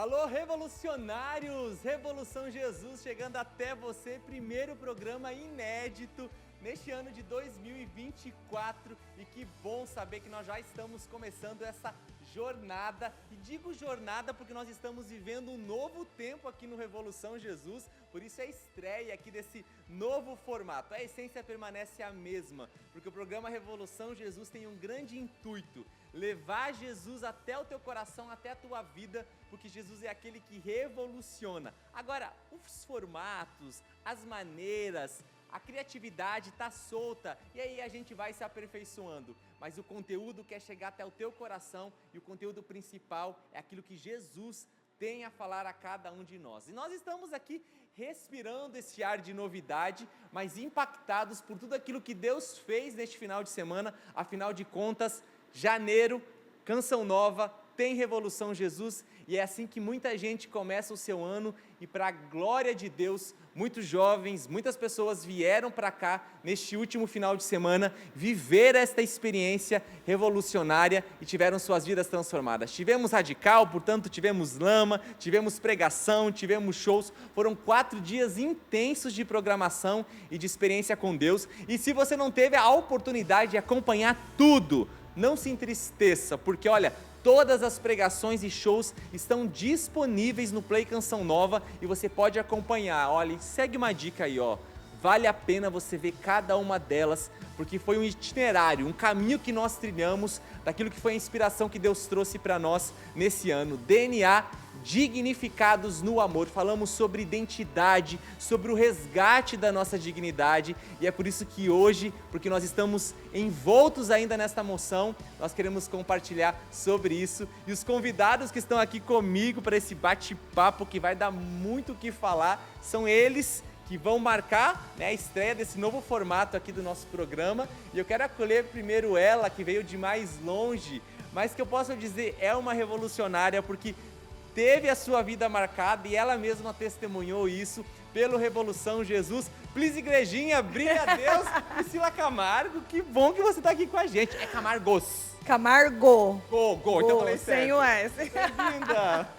Alô, revolucionários! Revolução Jesus chegando até você, primeiro programa inédito neste ano de 2024 e que bom saber que nós já estamos começando essa jornada, e digo jornada porque nós estamos vivendo um novo tempo aqui no Revolução Jesus, por isso é a estreia aqui desse novo formato. A essência permanece a mesma, porque o programa Revolução Jesus tem um grande intuito: levar Jesus até o teu coração, até a tua vida, porque Jesus é aquele que revoluciona. Agora, os formatos, as maneiras, a criatividade está solta e aí a gente vai se aperfeiçoando, mas o conteúdo quer chegar até o teu coração e o conteúdo principal é aquilo que Jesus tem a falar a cada um de nós. E nós estamos aqui respirando esse ar de novidade, mas impactados por tudo aquilo que Deus fez neste final de semana. Afinal de contas, janeiro, canção nova, tem Revolução Jesus, e é assim que muita gente começa o seu ano, e para a glória de Deus, muitos jovens, muitas pessoas vieram para cá, neste último final de semana, viver esta experiência revolucionária e tiveram suas vidas transformadas. Tivemos radical, portanto tivemos lama, tivemos pregação, tivemos shows, foram 4 dias intensos de programação e de experiência com Deus, e se você não teve a oportunidade de acompanhar tudo, não se entristeça, porque olha, todas as pregações e shows estão disponíveis no Play Canção Nova e você pode acompanhar. Olha, segue uma dica aí, ó. Vale a pena você ver cada uma delas, porque foi um itinerário, um caminho que nós trilhamos, daquilo que foi a inspiração que Deus trouxe para nós nesse ano. DNA, dignificados no amor. Falamos sobre identidade, sobre o resgate da nossa dignidade, e é por isso que hoje, porque nós estamos envoltos ainda nesta moção, nós queremos compartilhar sobre isso, e os convidados que estão aqui comigo para esse bate-papo que vai dar muito o que falar, são eles que vão marcar, né, a estreia desse novo formato aqui do nosso programa, e eu quero acolher primeiro ela, que veio de mais longe, mas que eu posso dizer é uma revolucionária, porque teve a sua vida marcada e ela mesma testemunhou isso pelo Revolução Jesus. Please, igrejinha, brilha a Deus. Priscila Camargo, que bom que você está aqui com a gente. É Camargos. Camargo. Go, então eu falei certo. Sem o S. Bem-vinda.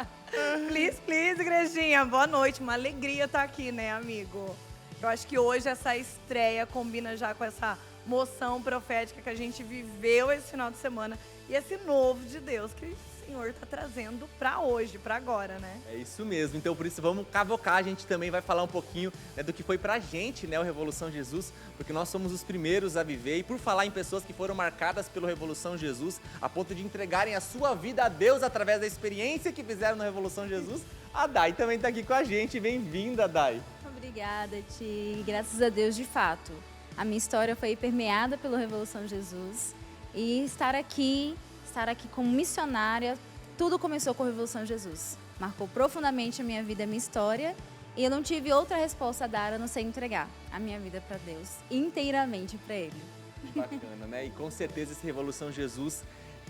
Please, igrejinha. Boa noite. Uma alegria estar aqui, né, amigo? Eu acho que hoje essa estreia combina já com essa moção profética que a gente viveu esse final de semana e esse novo de Deus que o Senhor está trazendo para hoje, para agora, né? É isso mesmo, então por isso vamos cavocar, a gente também vai falar um pouquinho, né, do que foi pra gente, né, o Revolução Jesus, porque nós somos os primeiros a viver, e por falar em pessoas que foram marcadas pelo Revolução Jesus, a ponto de entregarem a sua vida a Deus através da experiência que fizeram na Revolução Jesus, a Dai também tá aqui com a gente. Bem-vinda, Dai. Obrigada, Ti. Graças a Deus, de fato. A minha história foi permeada pelo Revolução Jesus, e estar aqui como missionária, tudo começou com a Revolução Jesus. Marcou profundamente a minha vida, a minha história, e eu não tive outra resposta a dar a não ser entregar a minha vida para Deus, inteiramente para Ele. Bacana, né? E com certeza esse Revolução Jesus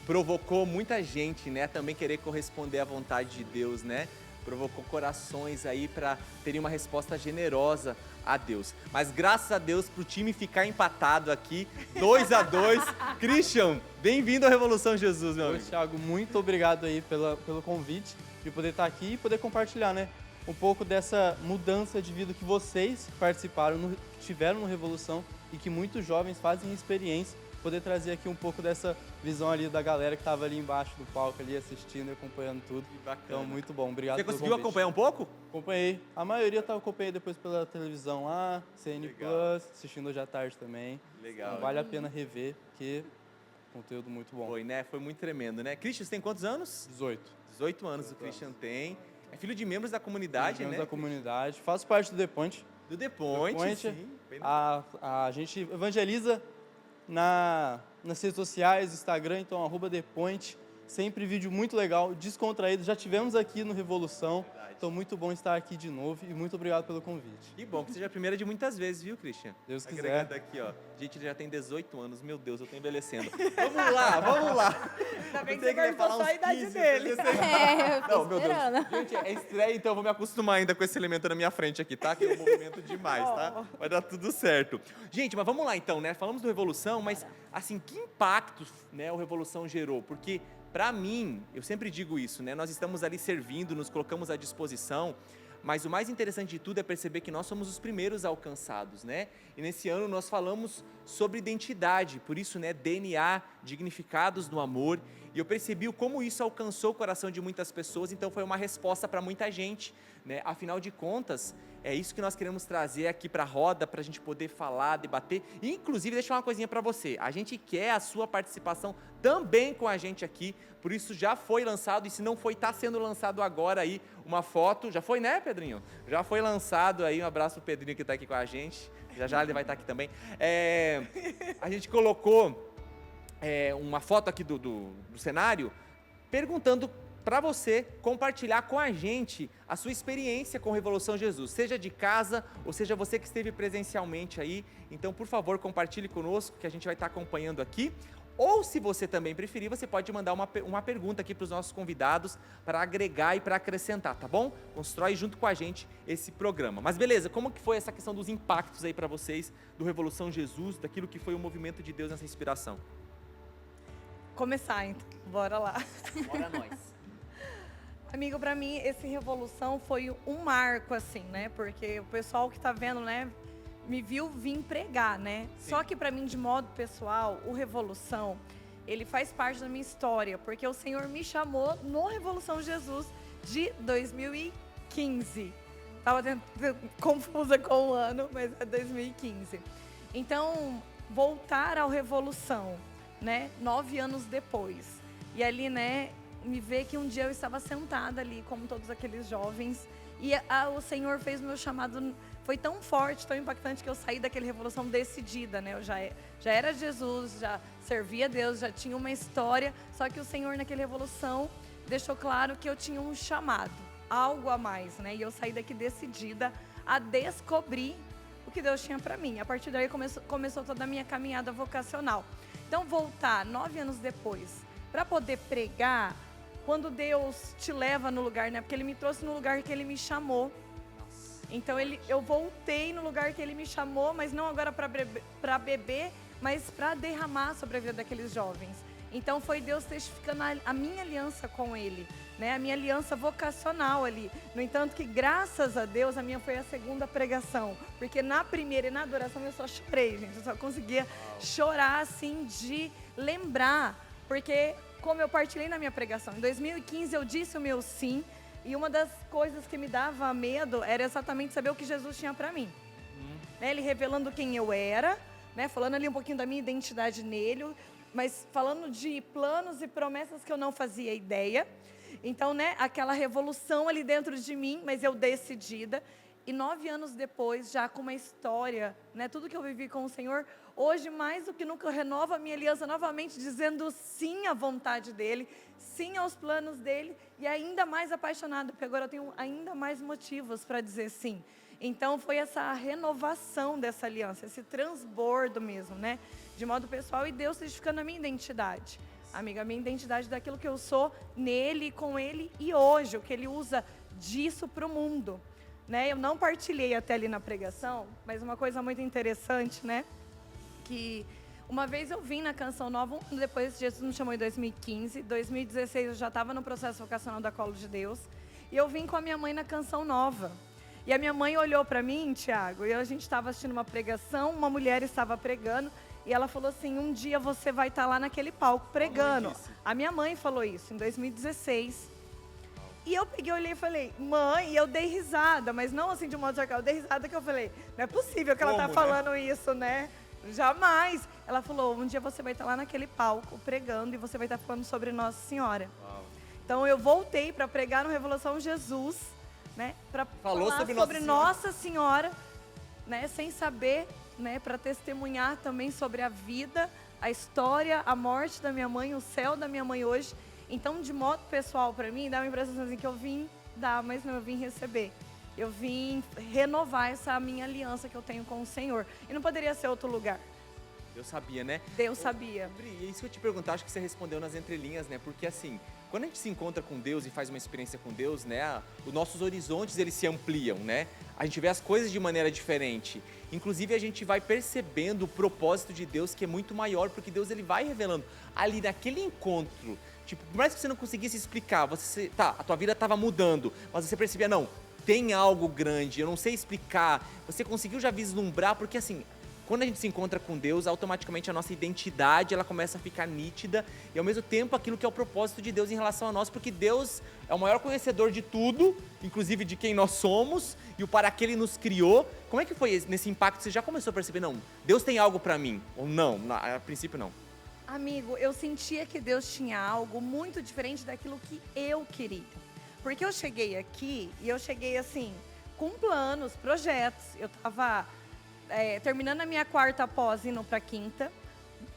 provocou muita gente, né, também querer corresponder à vontade de Deus, né? Provocou corações aí para terem uma resposta generosa a Deus. Mas graças a Deus pro time ficar empatado aqui, 2-2. Christian, bem-vindo à Revolução Jesus, meu amigo. Oi, Thiago, muito obrigado aí pelo convite de poder estar aqui e poder compartilhar, né, um pouco dessa mudança de vida que vocês participaram, tiveram no Revolução e que muitos jovens fazem experiência. Poder trazer aqui um pouco dessa visão ali da galera que estava ali embaixo do palco, ali assistindo e acompanhando tudo. Que bacana. Então, muito bom. Obrigado Você pelo conseguiu convite. acompanhar um pouco? Acompanhei. A maioria eu acompanhei depois pela televisão lá, CN Legal. Plus, assistindo hoje à tarde também. Legal. Então, vale a pena rever, porque conteúdo muito bom. Foi, né? Foi muito tremendo, né? Christian, você tem quantos anos? 18. 18 anos o Christian tem. É filho de membros da comunidade, Membros né? da comunidade. Faço parte do The Point. Do The Point, The Point, sim. Bem legal. A gente evangeliza nas redes sociais, Instagram, então @The Point. Sempre vídeo muito legal, descontraído. Já tivemos aqui no Revolução. Verdade. Então, muito bom estar aqui de novo e muito obrigado pelo convite. Que bom que seja a primeira de muitas vezes, viu, Christian? Deus quiser. Agregado aqui, ó. Gente, ele já tem 18 anos. Meu Deus, eu tô envelhecendo. Vamos lá. Ainda bem Eu que tenho você perguntou falar só a uns idade 15, dele. eu sei. É, eu tô Não, meu Deus. esperando. Gente, é estreia, então eu vou me acostumar ainda com esse elemento na minha frente aqui, tá? Que é um movimento demais, tá? Vai dar tudo certo. Gente, mas vamos lá então, né? Falamos do Revolução, mas assim, que impactos, né, o Revolução gerou? Porque Para mim, eu sempre digo isso, né? Nós estamos ali servindo, nos colocamos à disposição, mas o mais interessante de tudo é perceber que nós somos os primeiros alcançados, né? E nesse ano nós falamos sobre identidade, por isso, né, DNA, dignificados no amor, e eu percebi como isso alcançou o coração de muitas pessoas, então foi uma resposta para muita gente, né? Afinal de contas, é isso que nós queremos trazer aqui para a roda, para a gente poder falar, debater, e inclusive, deixa eu falar uma coisinha para você, a gente quer a sua participação também com a gente aqui, por isso já foi lançado, e se não foi, está sendo lançado agora aí, uma foto, já foi, né, Pedrinho? Já foi lançado aí, um abraço pro Pedrinho que está aqui com a gente, já ele vai estar aqui também. A gente colocou uma foto aqui do cenário, perguntando para você compartilhar com a gente a sua experiência com Revolução Jesus, seja de casa ou seja você que esteve presencialmente aí. Então, por favor, compartilhe conosco que a gente vai estar acompanhando aqui. Ou, se você também preferir, você pode mandar uma pergunta aqui para os nossos convidados para agregar e para acrescentar, tá bom? Constrói junto com a gente esse programa. Mas beleza, como que foi essa questão dos impactos aí para vocês do Revolução Jesus, daquilo que foi o movimento de Deus nessa inspiração? Começar, então. Bora lá. Bora nós. Amigo, pra mim, esse Revolução foi um marco, assim, né? Porque o pessoal que tá vendo, né, me viu vir pregar, né? Sim. Só que pra mim, de modo pessoal, o Revolução, ele faz parte da minha história, porque o Senhor me chamou no Revolução Jesus de 2015. Tava confusa com o ano, mas é 2015. Então, voltar ao Revolução, né? 9 anos depois. E ali, né, me ver que um dia eu estava sentada ali, como todos aqueles jovens, e o Senhor fez o meu chamado, foi tão forte, tão impactante, que eu saí daquele Revolução decidida, né? Eu já era Jesus, já servia a Deus, já tinha uma história, só que o Senhor naquele Revolução deixou claro que eu tinha um chamado, algo a mais, né? E eu saí daqui decidida a descobrir o que Deus tinha para mim. A partir daí começou toda a minha caminhada vocacional. Então, voltar 9 anos depois, para poder pregar, quando Deus te leva no lugar, né? Porque Ele me trouxe no lugar que Ele me chamou. Então, eu voltei no lugar que Ele me chamou, mas não agora para beber, mas para derramar sobre a vida daqueles jovens. Então, foi Deus testificando a minha aliança com Ele, né? A minha aliança vocacional ali. No entanto, que graças a Deus, a minha foi a segunda pregação. Porque na primeira e na adoração eu só chorei, gente. Eu só conseguia chorar, assim, de lembrar. Porque, como eu partilhei na minha pregação, em 2015 eu disse o meu sim. E uma das coisas que me dava medo era exatamente saber o que Jesus tinha para mim. Né? Ele revelando quem eu era, né? Falando ali um pouquinho da minha identidade nele, mas falando de planos e promessas que eu não fazia ideia. Então, né, aquela revolução ali dentro de mim, mas eu decidida. E 9 anos depois, já com uma história, né, tudo que eu vivi com o Senhor, hoje mais do que nunca eu renovo a minha aliança novamente, dizendo sim à vontade dEle, sim aos planos dEle, e ainda mais apaixonado, porque agora eu tenho ainda mais motivos para dizer sim. Então foi essa renovação dessa aliança, esse transbordo mesmo, né, de modo pessoal, e Deus testificando a minha identidade. Amiga, a minha identidade daquilo que eu sou nele, com Ele, e hoje, o que Ele usa disso para o mundo. Né? Eu não partilhei até ali na pregação, mas uma coisa muito interessante, né? Que uma vez eu vim na Canção Nova, um ano depois Jesus me chamou em 2015, 2016 eu já estava no processo vocacional da Colo de Deus, e eu vim com a minha mãe na Canção Nova. E a minha mãe olhou para mim, Tiago, e a gente estava assistindo uma pregação, uma mulher estava pregando, e ela falou assim, um dia você vai estar lá naquele palco pregando. A minha mãe falou isso em 2016. E eu peguei, olhei e falei, mãe, e eu dei risada, mas não assim de um modo sarcástico, eu dei risada que eu falei, não é possível que ela tá falando isso, né? Jamais. Ela falou, um dia você vai estar lá naquele palco pregando e você vai estar falando sobre Nossa Senhora. Uau. Então eu voltei para pregar no Revolução Jesus, né? Para falar sobre Nossa Senhora, né? Sem saber, né? Para testemunhar também sobre a vida, a história, a morte da minha mãe, o céu da minha mãe hoje. Então, de modo pessoal, para mim, dá uma impressão assim que eu vim dar, mas não, eu vim receber. Eu vim renovar essa minha aliança que eu tenho com o Senhor. E não poderia ser outro lugar. Deus sabia, né? Deus sabia. Bri, isso que eu te perguntar, acho que você respondeu nas entrelinhas, né? Porque assim, quando a gente se encontra com Deus e faz uma experiência com Deus, né? Os nossos horizontes, eles se ampliam, né? a gente vê as coisas de maneira diferente. Inclusive, a gente vai percebendo o propósito de Deus, que é muito maior, porque Deus ele vai revelando ali naquele encontro. Tipo, por mais que você não conseguisse explicar, a tua vida estava mudando, mas você percebia, não, tem algo grande, eu não sei explicar. Você conseguiu já vislumbrar, porque assim, quando a gente se encontra com Deus, automaticamente a nossa identidade ela começa a ficar nítida e ao mesmo tempo aquilo que é o propósito de Deus em relação a nós, porque Deus é o maior conhecedor de tudo, inclusive de quem nós somos e o para que Ele nos criou. Como é que foi nesse impacto? Você já começou a perceber, não, Deus tem algo para mim? Ou não? A princípio não. Amigo, eu sentia que Deus tinha algo muito diferente daquilo que eu queria. Porque eu cheguei aqui e eu cheguei assim, com planos, projetos. Eu tava terminando a minha quarta pós, indo para quinta,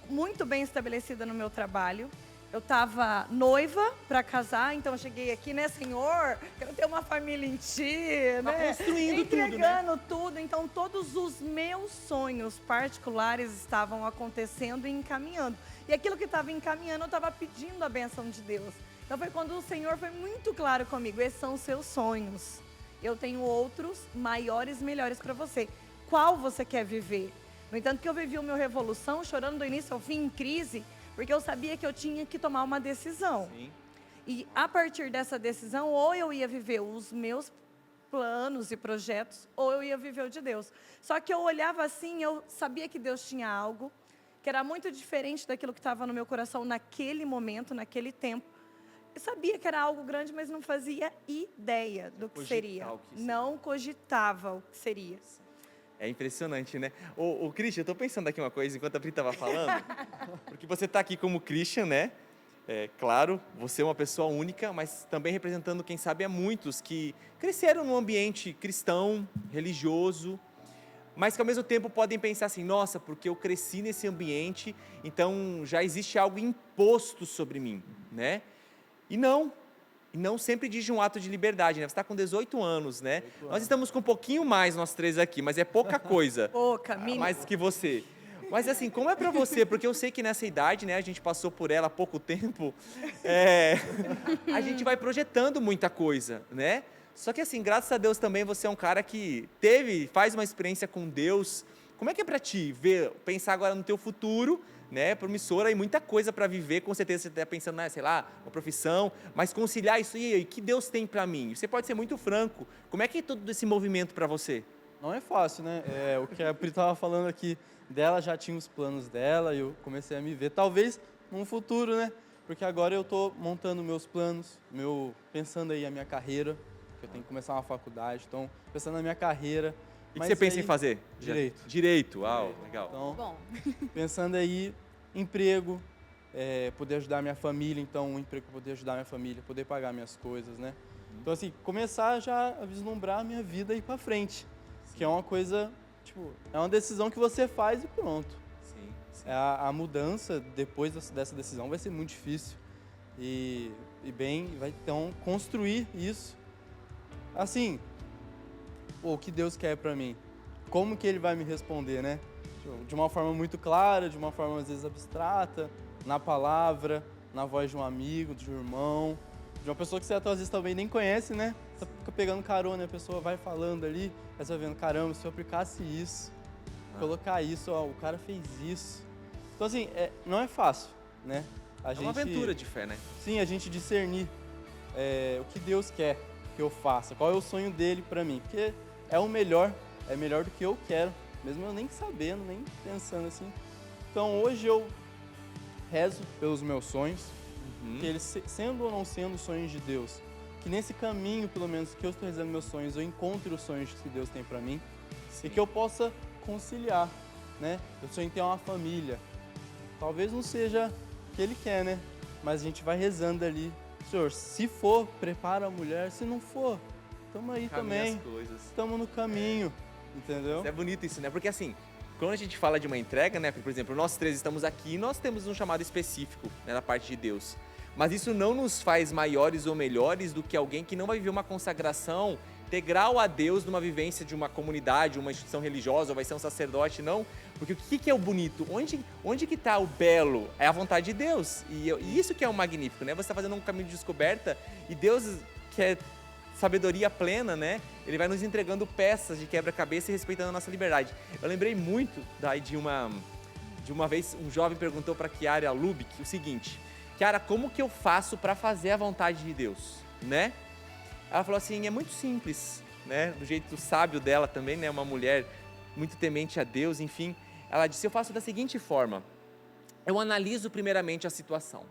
muito bem estabelecida no meu trabalho. Eu estava noiva para casar, então eu cheguei aqui, né, Senhor, quero ter uma família em Ti, Tá né? construindo entregando tudo, né? tudo. Então todos os meus sonhos particulares estavam acontecendo e encaminhando. E aquilo que estava encaminhando, eu estava pedindo a bênção de Deus. Então foi quando o Senhor foi muito claro comigo, esses são os seus sonhos. Eu tenho outros maiores, melhores para você. Qual você quer viver? No entanto, que eu vivi o meu Revolução chorando do início ao fim, em crise, porque eu sabia que eu tinha que tomar uma decisão. Sim. E a partir dessa decisão, ou eu ia viver os meus planos e projetos, ou eu ia viver o de Deus. Só que eu olhava assim, eu sabia que Deus tinha algo, que era muito diferente daquilo que estava no meu coração naquele momento, naquele tempo. Eu sabia que era algo grande, mas não fazia ideia do que seria. Não cogitava o que seria. É impressionante, né? Ô Christian, eu tô pensando aqui uma coisa enquanto a Pri tava falando, porque você tá aqui como Christian, né? Claro, você é uma pessoa única, mas também representando, quem sabe, a muitos que cresceram num ambiente cristão, religioso, mas que ao mesmo tempo podem pensar assim, nossa, porque eu cresci nesse ambiente, então já existe algo imposto sobre mim, né? E não sempre diz de um ato de liberdade, né? Você está com 18 anos, né? Nós estamos com um pouquinho mais, nós três aqui, mas é pouca coisa. Pouca, mínimo. Mais que você. Mas assim, como é pra você? Porque eu sei que nessa idade, né, a gente passou por ela há pouco tempo, a gente vai projetando muita coisa, né? Só que assim, graças a Deus também você é um cara que faz uma experiência com Deus. Como é que é pra ti pensar agora no teu futuro, né, promissora e muita coisa para viver, com certeza você está pensando, né, sei lá, uma profissão, mas conciliar isso e que Deus tem para mim? Você pode ser muito franco. Como é que é todo esse movimento para você? Não é fácil, né? O que a Pri estava falando aqui, dela já tinha os planos dela e eu comecei a me ver, talvez num futuro, né? Porque agora eu estou montando meus planos, pensando aí a minha carreira, que eu tenho que começar uma faculdade, então pensando na minha carreira. O que você pensa em fazer? Direito. Direito, uau, legal. Então, Bom. pensando aí, emprego, poder ajudar a minha família, então um emprego para poder ajudar a minha família, poder pagar minhas coisas, né? Então assim, começar já a vislumbrar a minha vida e ir para frente, que é uma coisa, tipo, é uma decisão que você faz e pronto. Sim. A mudança depois dessa decisão vai ser muito difícil e vai então construir isso, assim, o que Deus quer para mim, como que Ele vai me responder, né? De uma forma muito clara, de uma forma às vezes abstrata, na palavra, na voz de um amigo, de um irmão, de uma pessoa que você às vezes também nem conhece, né? Você fica pegando carona, a pessoa vai falando ali, aí você vai vendo, caramba, se eu aplicasse isso, colocar isso, ó, o cara fez isso. Então assim, não é fácil, né? É uma aventura de fé, né? Sim, a gente discernir o que Deus quer que eu faça, qual é o sonho dele para mim, porque é melhor do que eu quero, mesmo eu nem sabendo, nem pensando assim. Então hoje eu rezo pelos meus sonhos, que eles, sendo ou não sendo sonhos de Deus, que nesse caminho, pelo menos, que eu estou realizando meus sonhos, eu encontre os sonhos que Deus tem para mim. Sim. E que eu possa conciliar, né? Eu sonho em ter uma família. Talvez não seja o que Ele quer, né? Mas a gente vai rezando ali. Senhor, se for, prepara a mulher. Se não for, estamos aí também. Estamos no caminho, entendeu? É bonito isso, né? Porque assim, quando a gente fala de uma entrega, né? Por exemplo, nós três estamos aqui e nós temos um chamado específico, né, da parte de Deus. Mas isso não nos faz maiores ou melhores do que alguém que não vai viver uma consagração integral a Deus numa vivência de uma comunidade, uma instituição religiosa, ou vai ser um sacerdote, não. Porque o que é o bonito? Onde que está o belo? É a vontade de Deus. E isso que é o magnífico, né? Você está fazendo um caminho de descoberta e Deus quer sabedoria plena, né? Ele vai nos entregando peças de quebra-cabeça e respeitando a nossa liberdade. Eu lembrei muito daí de uma vez um jovem perguntou para Kiara Lubick o seguinte: Kiara, como que eu faço para fazer a vontade de Deus, né? Ela falou assim, é muito simples, né? Do jeito sábio dela também, né? Uma mulher muito temente a Deus, enfim. Ela disse, eu faço da seguinte forma, eu analiso primeiramente a situação.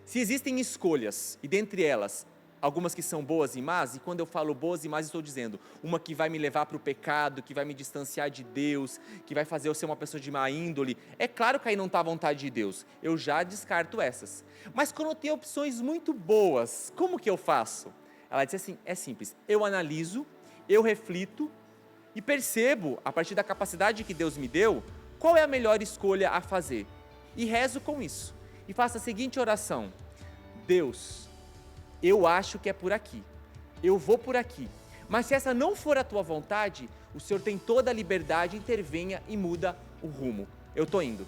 Se existem escolhas, e dentre elas, algumas que são boas e más, e quando eu falo boas e más, estou dizendo uma que vai me levar para o pecado, que vai me distanciar de Deus, que vai fazer eu ser uma pessoa de má índole, é claro que aí não está a vontade de Deus, eu já descarto essas. Mas quando eu tenho opções muito boas, como que eu faço? Ela disse assim, é simples, eu analiso, eu reflito e percebo, a partir da capacidade que Deus me deu, qual é a melhor escolha a fazer. E rezo com isso. E faço a seguinte oração, Deus, eu acho que é por aqui, eu vou por aqui, mas se essa não for a tua vontade, o Senhor tem toda a liberdade, intervenha e muda o rumo. Eu estou indo.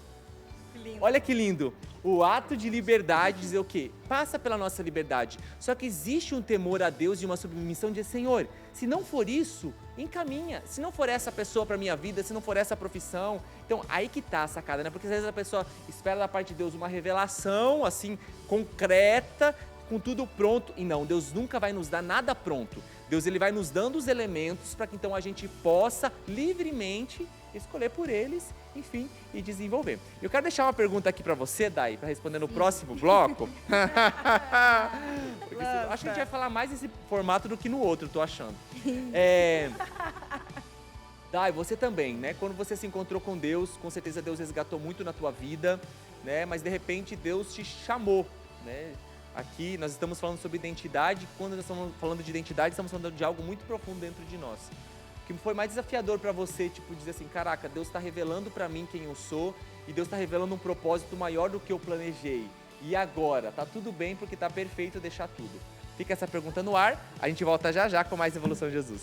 Olha que lindo, o ato de liberdade dizer o quê? Passa pela nossa liberdade, só que existe um temor a Deus e uma submissão de Senhor, se não for isso, encaminha, se não for essa pessoa para a minha vida, se não for essa profissão, então aí que tá a sacada, né? Porque às vezes a pessoa espera da parte de Deus uma revelação, assim, concreta, com tudo pronto, e não, Deus nunca vai nos dar nada pronto, Deus ele vai nos dando os elementos para que então a gente possa livremente escolher por eles, enfim, e desenvolver. Eu quero deixar uma pergunta aqui para você, Dai, para responder no próximo bloco. Porque acho que a gente vai falar mais nesse formato do que no outro, tô achando. Dai, você também, né? Quando você se encontrou com Deus, com certeza Deus resgatou muito na tua vida, né? Mas de repente Deus te chamou, né? Aqui nós estamos falando sobre identidade, quando nós estamos falando de identidade, estamos falando de algo muito profundo dentro de nós. O que foi mais desafiador para você, tipo, dizer assim, caraca, Deus está revelando para mim quem eu sou e Deus está revelando um propósito maior do que eu planejei. E agora? Tá tudo bem porque tá perfeito deixar tudo. Fica essa pergunta no ar, a gente volta já já com mais Revolução Jesus.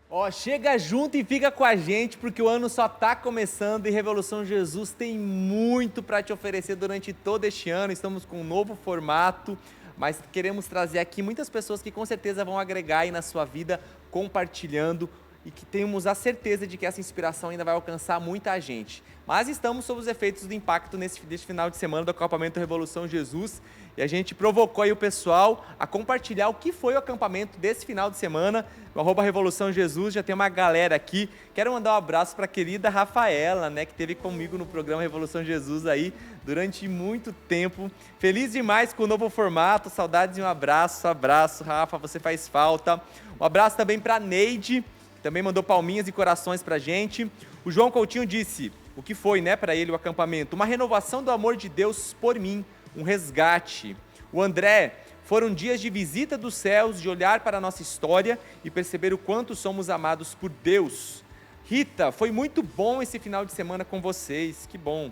Ó, chega junto e fica com a gente, porque o ano só tá começando e Revolução Jesus tem muito para te oferecer durante todo este ano. Estamos com um novo formato, mas queremos trazer aqui muitas pessoas que com certeza vão agregar aí na sua vida, compartilhando, e que temos a certeza de que essa inspiração ainda vai alcançar muita gente. Mas estamos sob os efeitos do impacto deste final de semana do acampamento Revolução Jesus, e a gente provocou aí o pessoal a compartilhar o que foi o acampamento desse final de semana, no @Revolução Jesus, já tem uma galera aqui. Quero mandar um abraço para a querida Rafaela, né, que esteve comigo no programa Revolução Jesus aí durante muito tempo. Feliz demais com o novo formato, saudades e um abraço, Rafa, você faz falta. Um abraço também para a Neide, que também mandou palminhas e corações pra gente. O João Coutinho disse, o que foi, né, para ele o acampamento? Uma renovação do amor de Deus por mim, um resgate. O André, foram dias de visita dos céus, de olhar para a nossa história e perceber o quanto somos amados por Deus. Rita, foi muito bom esse final de semana com vocês, que bom.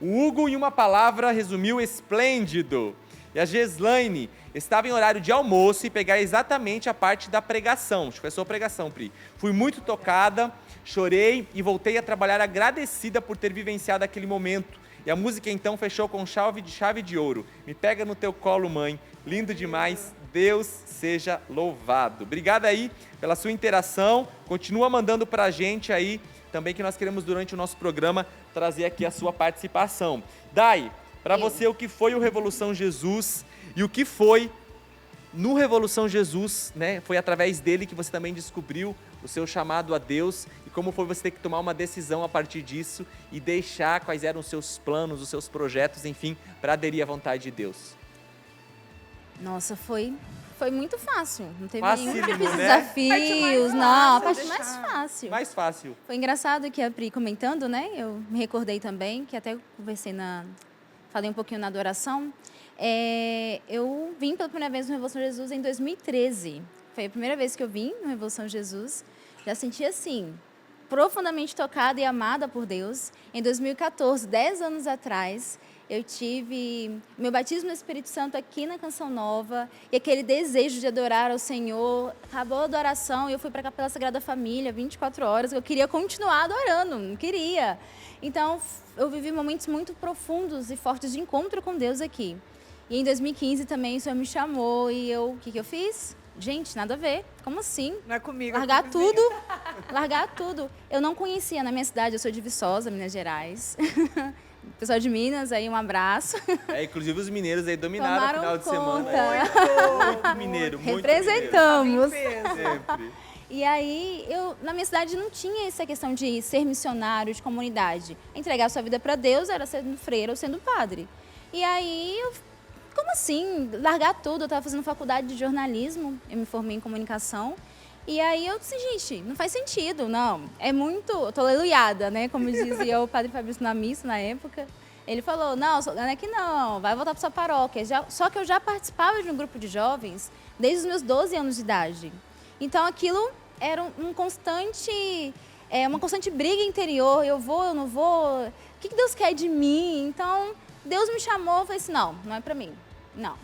O Hugo, em uma palavra, resumiu esplêndido. E a Geslaine estava em horário de almoço e pegar exatamente a parte da pregação. Acho que foi a sua pregação, Pri. Fui muito tocada, chorei e voltei a trabalhar agradecida por ter vivenciado aquele momento. E a música então fechou com chave de ouro. Me pega no teu colo, mãe. Lindo demais. Deus seja louvado. Obrigado aí pela sua interação. Continua mandando pra gente aí também, que nós queremos durante o nosso programa trazer aqui a sua participação. Dai, para você o que foi o Revolução Jesus e o que foi no Revolução Jesus, né? Foi através dele que você também descobriu o seu chamado a Deus e como foi você ter que tomar uma decisão a partir disso e deixar quais eram os seus planos, os seus projetos, enfim, para aderir à vontade de Deus. Nossa, foi muito fácil. Não teve Facílimo, nenhum tipo de né? desafios, não, a parte mais fácil. Mais fácil. Foi engraçado que a Pri comentando, né? Eu me recordei também, que até conversei falei um pouquinho na adoração. Eu vim pela primeira vez no Revolução Jesus em 2013. Foi a primeira vez que eu vim no Revolução Jesus. Já senti assim, profundamente tocada e amada por Deus. Em 2014, 10 anos atrás, eu tive meu batismo no Espírito Santo aqui na Canção Nova, e aquele desejo de adorar ao Senhor. Acabou a adoração e eu fui para a Capela Sagrada Família, 24 horas, eu queria continuar adorando, não queria. Então, eu vivi momentos muito profundos e fortes de encontro com Deus aqui. E em 2015 também o Senhor me chamou e o que eu fiz? Gente, nada a ver. Como assim? Não é comigo. Largar é com o vizinho. tudo. Largar tudo. Eu não conhecia na minha cidade, eu sou de Viçosa, Minas Gerais. Pessoal de Minas, aí um abraço. Inclusive os mineiros aí dominaram o final de semana. conta. Muito mineiro, muito Representamos. mineiro. Sempre. E aí, na minha cidade não tinha essa questão de ser missionário, de comunidade. Entregar sua vida para Deus era sendo freira ou sendo padre. E aí, como assim? Largar tudo. Eu estava fazendo faculdade de jornalismo, eu me formei em comunicação. E aí eu disse, gente, não faz sentido, não. É muito... Eu tô aleluiada, né? Como dizia o padre Fabrício na missa, na época. Ele falou, não é que não, vai voltar para sua paróquia. Só que eu já participava de um grupo de jovens desde os meus 12 anos de idade. Então, aquilo era uma constante briga interior. Eu vou, eu não vou? O que Deus quer de mim? Então, Deus me chamou, eu falei assim, não é para mim. Não.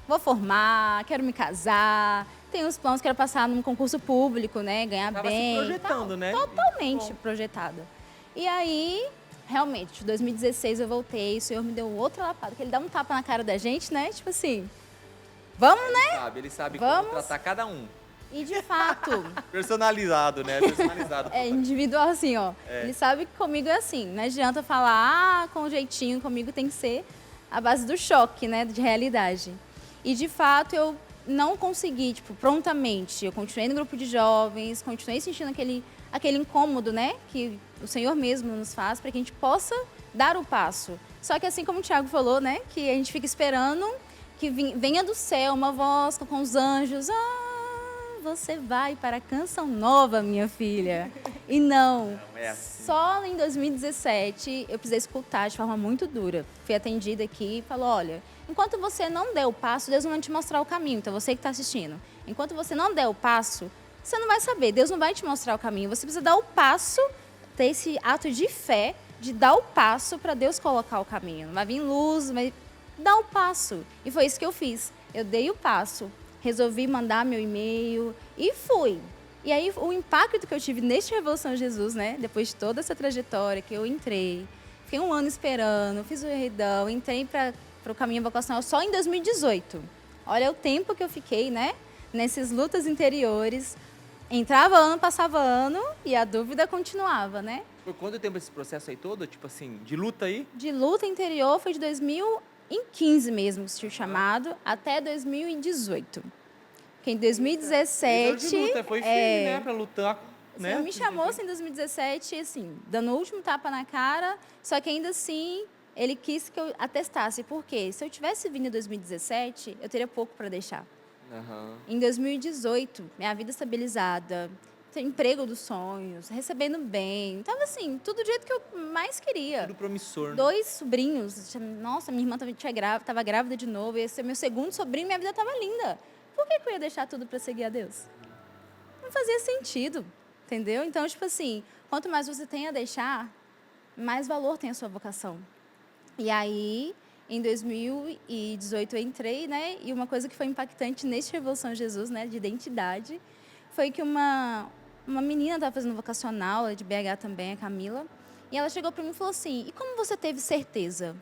Vou formar, quero me casar, tenho os planos, quero passar num concurso público, né? Ganhar Tava bem. se projetando, né? Totalmente projetada. E aí, realmente, em 2016 eu voltei, o Senhor me deu outra lapada, que ele dá um tapa na cara da gente, né? Tipo assim, vamos, né? Ele sabe Vamos. como tratar cada um. E de fato, Personalizado, né? Personalizado. é individual assim, ó. Ele sabe que comigo é assim. Não adianta falar, com jeitinho, comigo tem que ser a base do choque, né? De realidade. E de fato eu não consegui, prontamente. Eu continuei no grupo de jovens, continuei sentindo aquele incômodo, né? Que o Senhor mesmo nos faz para que a gente possa dar o passo. Só que assim como o Thiago falou, né? Que a gente fica esperando que venha do céu uma voz com os anjos. Você vai para a Canção Nova, minha filha. E não. É assim. Só em 2017 eu precisei escutar de forma muito dura. Fui atendida aqui e falou, olha, enquanto você não der o passo, Deus não vai te mostrar o caminho. Então, você que está assistindo, enquanto você não der o passo, você não vai saber. Deus não vai te mostrar o caminho. Você precisa dar o passo, ter esse ato de fé, de dar o passo para Deus colocar o caminho. Não vai vir luz, vai dar o passo. E foi isso que eu fiz. Eu dei o passo, resolvi mandar meu e-mail e fui. E aí, o impacto que eu tive neste Revolução Jesus, né? Depois de toda essa trajetória que eu entrei, fiquei um ano esperando, fiz o Herridão, entrei para o caminho vocacional só em 2018. Olha o tempo que eu fiquei, né? Nessas lutas interiores. Entrava ano, passava ano e a dúvida continuava, né? Por quanto tempo esse processo aí todo? Tipo assim, de luta aí? De luta interior foi de 2015 mesmo, se chamado, até 2018. Porque em 2017... De luta, foi firme, né? Pra lutar, O né? Senhor me chamou assim, em 2017, assim, dando o último tapa na cara, só que ainda assim ele quis que eu atestasse. Por quê? Se eu tivesse vindo em 2017, eu teria pouco para deixar. Uhum. Em 2018, minha vida estabilizada, emprego dos sonhos, recebendo bem. Estava assim, tudo do jeito que eu mais queria. Tudo promissor, né? 2 sobrinhos. Nossa, minha irmã estava grávida de novo. Esse é meu segundo sobrinho, minha vida estava linda. Por que eu ia deixar tudo para seguir a Deus? Não fazia sentido, entendeu? Então, tipo assim, quanto mais você tem a deixar, mais valor tem a sua vocação. E aí, em 2018 eu entrei, né? E uma coisa que foi impactante neste Revolução Jesus, né? De identidade, foi que uma menina estava fazendo vocacional, ela é de BH também, a Camila, e ela chegou para mim e falou assim, e como você teve certeza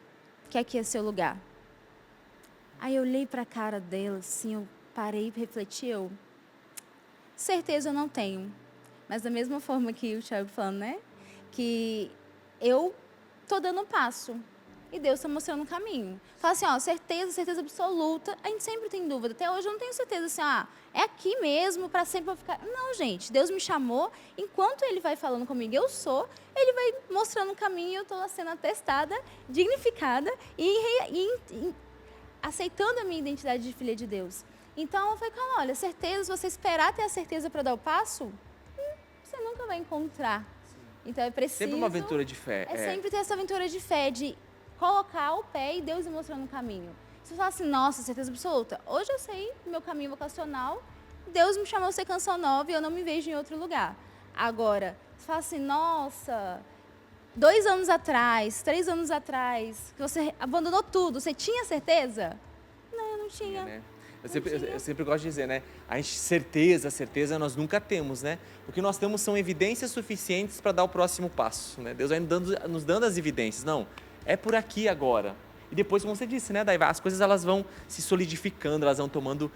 que aqui é seu lugar? Aí eu olhei para a cara dela, assim, eu parei e refleti, certeza eu não tenho. Mas da mesma forma que o Thiago falando, né? Que eu tô dando um passo. E Deus está mostrando um caminho. Fala assim, certeza absoluta. A gente sempre tem dúvida. Até hoje eu não tenho certeza assim, é aqui mesmo, para sempre eu ficar. Não, gente, Deus me chamou. Enquanto Ele vai falando comigo, Ele vai mostrando um caminho e eu estou sendo atestada, dignificada e aceitando a minha identidade de filha de Deus. Então, eu falei, olha, certeza, se você esperar ter a certeza para dar o passo, você nunca vai encontrar. Então, é preciso... Sempre uma aventura de fé. sempre ter essa aventura de fé, de colocar o pé e Deus me mostrando o caminho. Se você fala assim, nossa, certeza absoluta, hoje eu sei meu caminho vocacional, Deus me chamou a ser Canção Nova e eu não me vejo em outro lugar. Agora, você fala assim, nossa, 2 anos atrás, 3 anos atrás, que você abandonou tudo, você tinha certeza? Não, eu não tinha. Né? Eu sempre gosto de dizer, né? A gente, certeza nós nunca temos, né? O que nós temos são evidências suficientes para dar o próximo passo, né? Deus vai nos dando as evidências. Não, é por aqui agora. E depois, como você disse, né, Daiva, as coisas elas vão se solidificando, elas vão tomando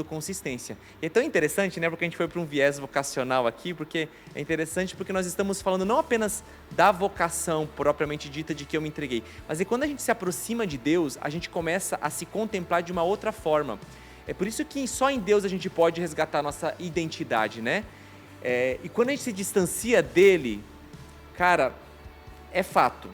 consistência. E é tão interessante, né, porque a gente foi para um viés vocacional aqui, porque é interessante porque nós estamos falando não apenas da vocação propriamente dita de que eu me entreguei, mas é quando a gente se aproxima de Deus, a gente começa a se contemplar de uma outra forma. É por isso que só em Deus a gente pode resgatar a nossa identidade, né? E quando a gente se distancia dele, cara, é fato,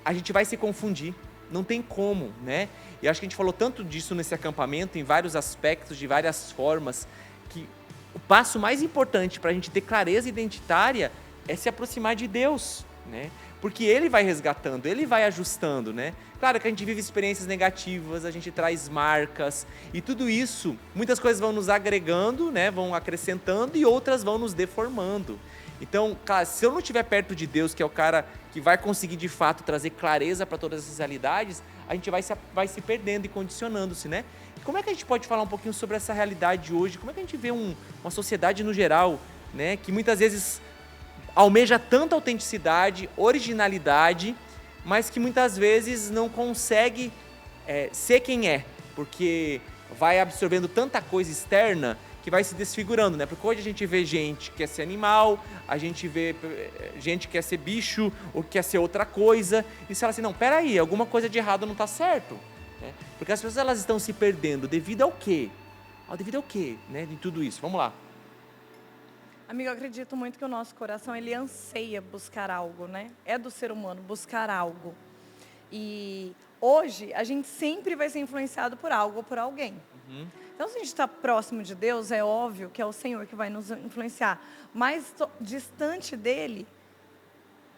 a gente vai se confundir. Não tem como, né? E acho que a gente falou tanto disso nesse acampamento, em vários aspectos, de várias formas, que o passo mais importante para a gente ter clareza identitária é se aproximar de Deus, né? Porque Ele vai resgatando, Ele vai ajustando, né? Claro que a gente vive experiências negativas, a gente traz marcas, e tudo isso, muitas coisas vão nos agregando, né? Vão acrescentando e outras vão nos deformando. Então, cara, se eu não estiver perto de Deus, que é o cara que vai conseguir de fato trazer clareza para todas essas realidades, a gente vai se perdendo e condicionando-se, né? E como é que a gente pode falar um pouquinho sobre essa realidade hoje? Como é que a gente vê uma sociedade no geral, né, que muitas vezes almeja tanta autenticidade, originalidade, mas que muitas vezes não consegue ser quem é, porque vai absorvendo tanta coisa externa que vai se desfigurando, né? Porque hoje a gente vê gente que quer ser animal, a gente vê gente que quer ser bicho ou que quer ser outra coisa, e você fala assim, não, peraí, alguma coisa de errado não está certo, né? Porque as pessoas elas estão se perdendo devido ao quê? Devido ao quê, né? De tudo isso, vamos lá. Amigo, eu acredito muito que o nosso coração, ele anseia buscar algo, né? É do ser humano buscar algo. E hoje, a gente sempre vai ser influenciado por algo ou por alguém. Então, se a gente está próximo de Deus, é óbvio que é o Senhor que vai nos influenciar. Mas, distante dEle,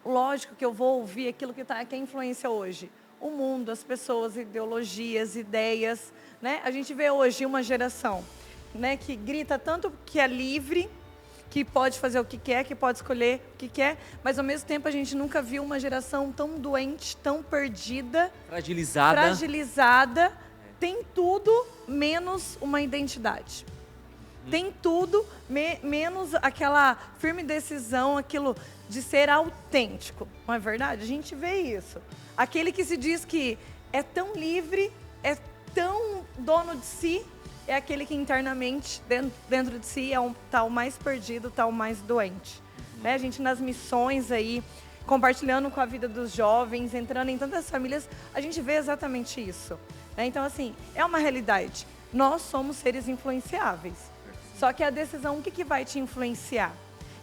lógico que eu vou ouvir aquilo que é influência hoje. O mundo, as pessoas, ideologias, ideias, né? A gente vê hoje uma geração, né, que grita tanto que é livre, que pode fazer o que quer, que pode escolher o que quer, mas ao mesmo tempo a gente nunca viu uma geração tão doente, tão perdida, fragilizada, tem tudo menos uma identidade. Tem tudo menos aquela firme decisão, aquilo de ser autêntico. Não é verdade? A gente vê isso. Aquele que se diz que é tão livre, é tão dono de si, é aquele que internamente, dentro de si, tá o mais perdido, tá o mais doente. Né? A gente nas missões aí, compartilhando com a vida dos jovens, entrando em tantas famílias, a gente vê exatamente isso. Né? Então, assim, é uma realidade. Nós somos seres influenciáveis. Só que a decisão, o que vai te influenciar?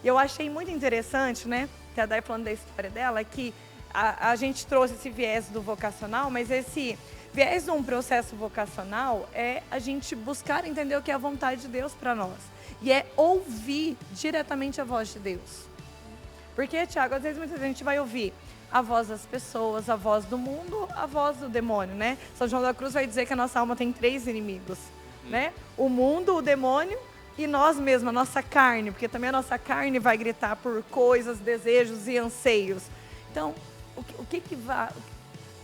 Eu achei muito interessante, né? Que a Dai falando da história dela, que a gente trouxe esse viés do vocacional, mas esse viés de um processo vocacional é a gente buscar entender o que é a vontade de Deus para nós. E é ouvir diretamente a voz de Deus. Porque, Tiago, às vezes muita gente vai ouvir a voz das pessoas, a voz do mundo, a voz do demônio, né? São João da Cruz vai dizer que a nossa alma tem 3 inimigos, né? O mundo, o demônio e nós mesmos, a nossa carne, porque também a nossa carne vai gritar por coisas, desejos e anseios. Então,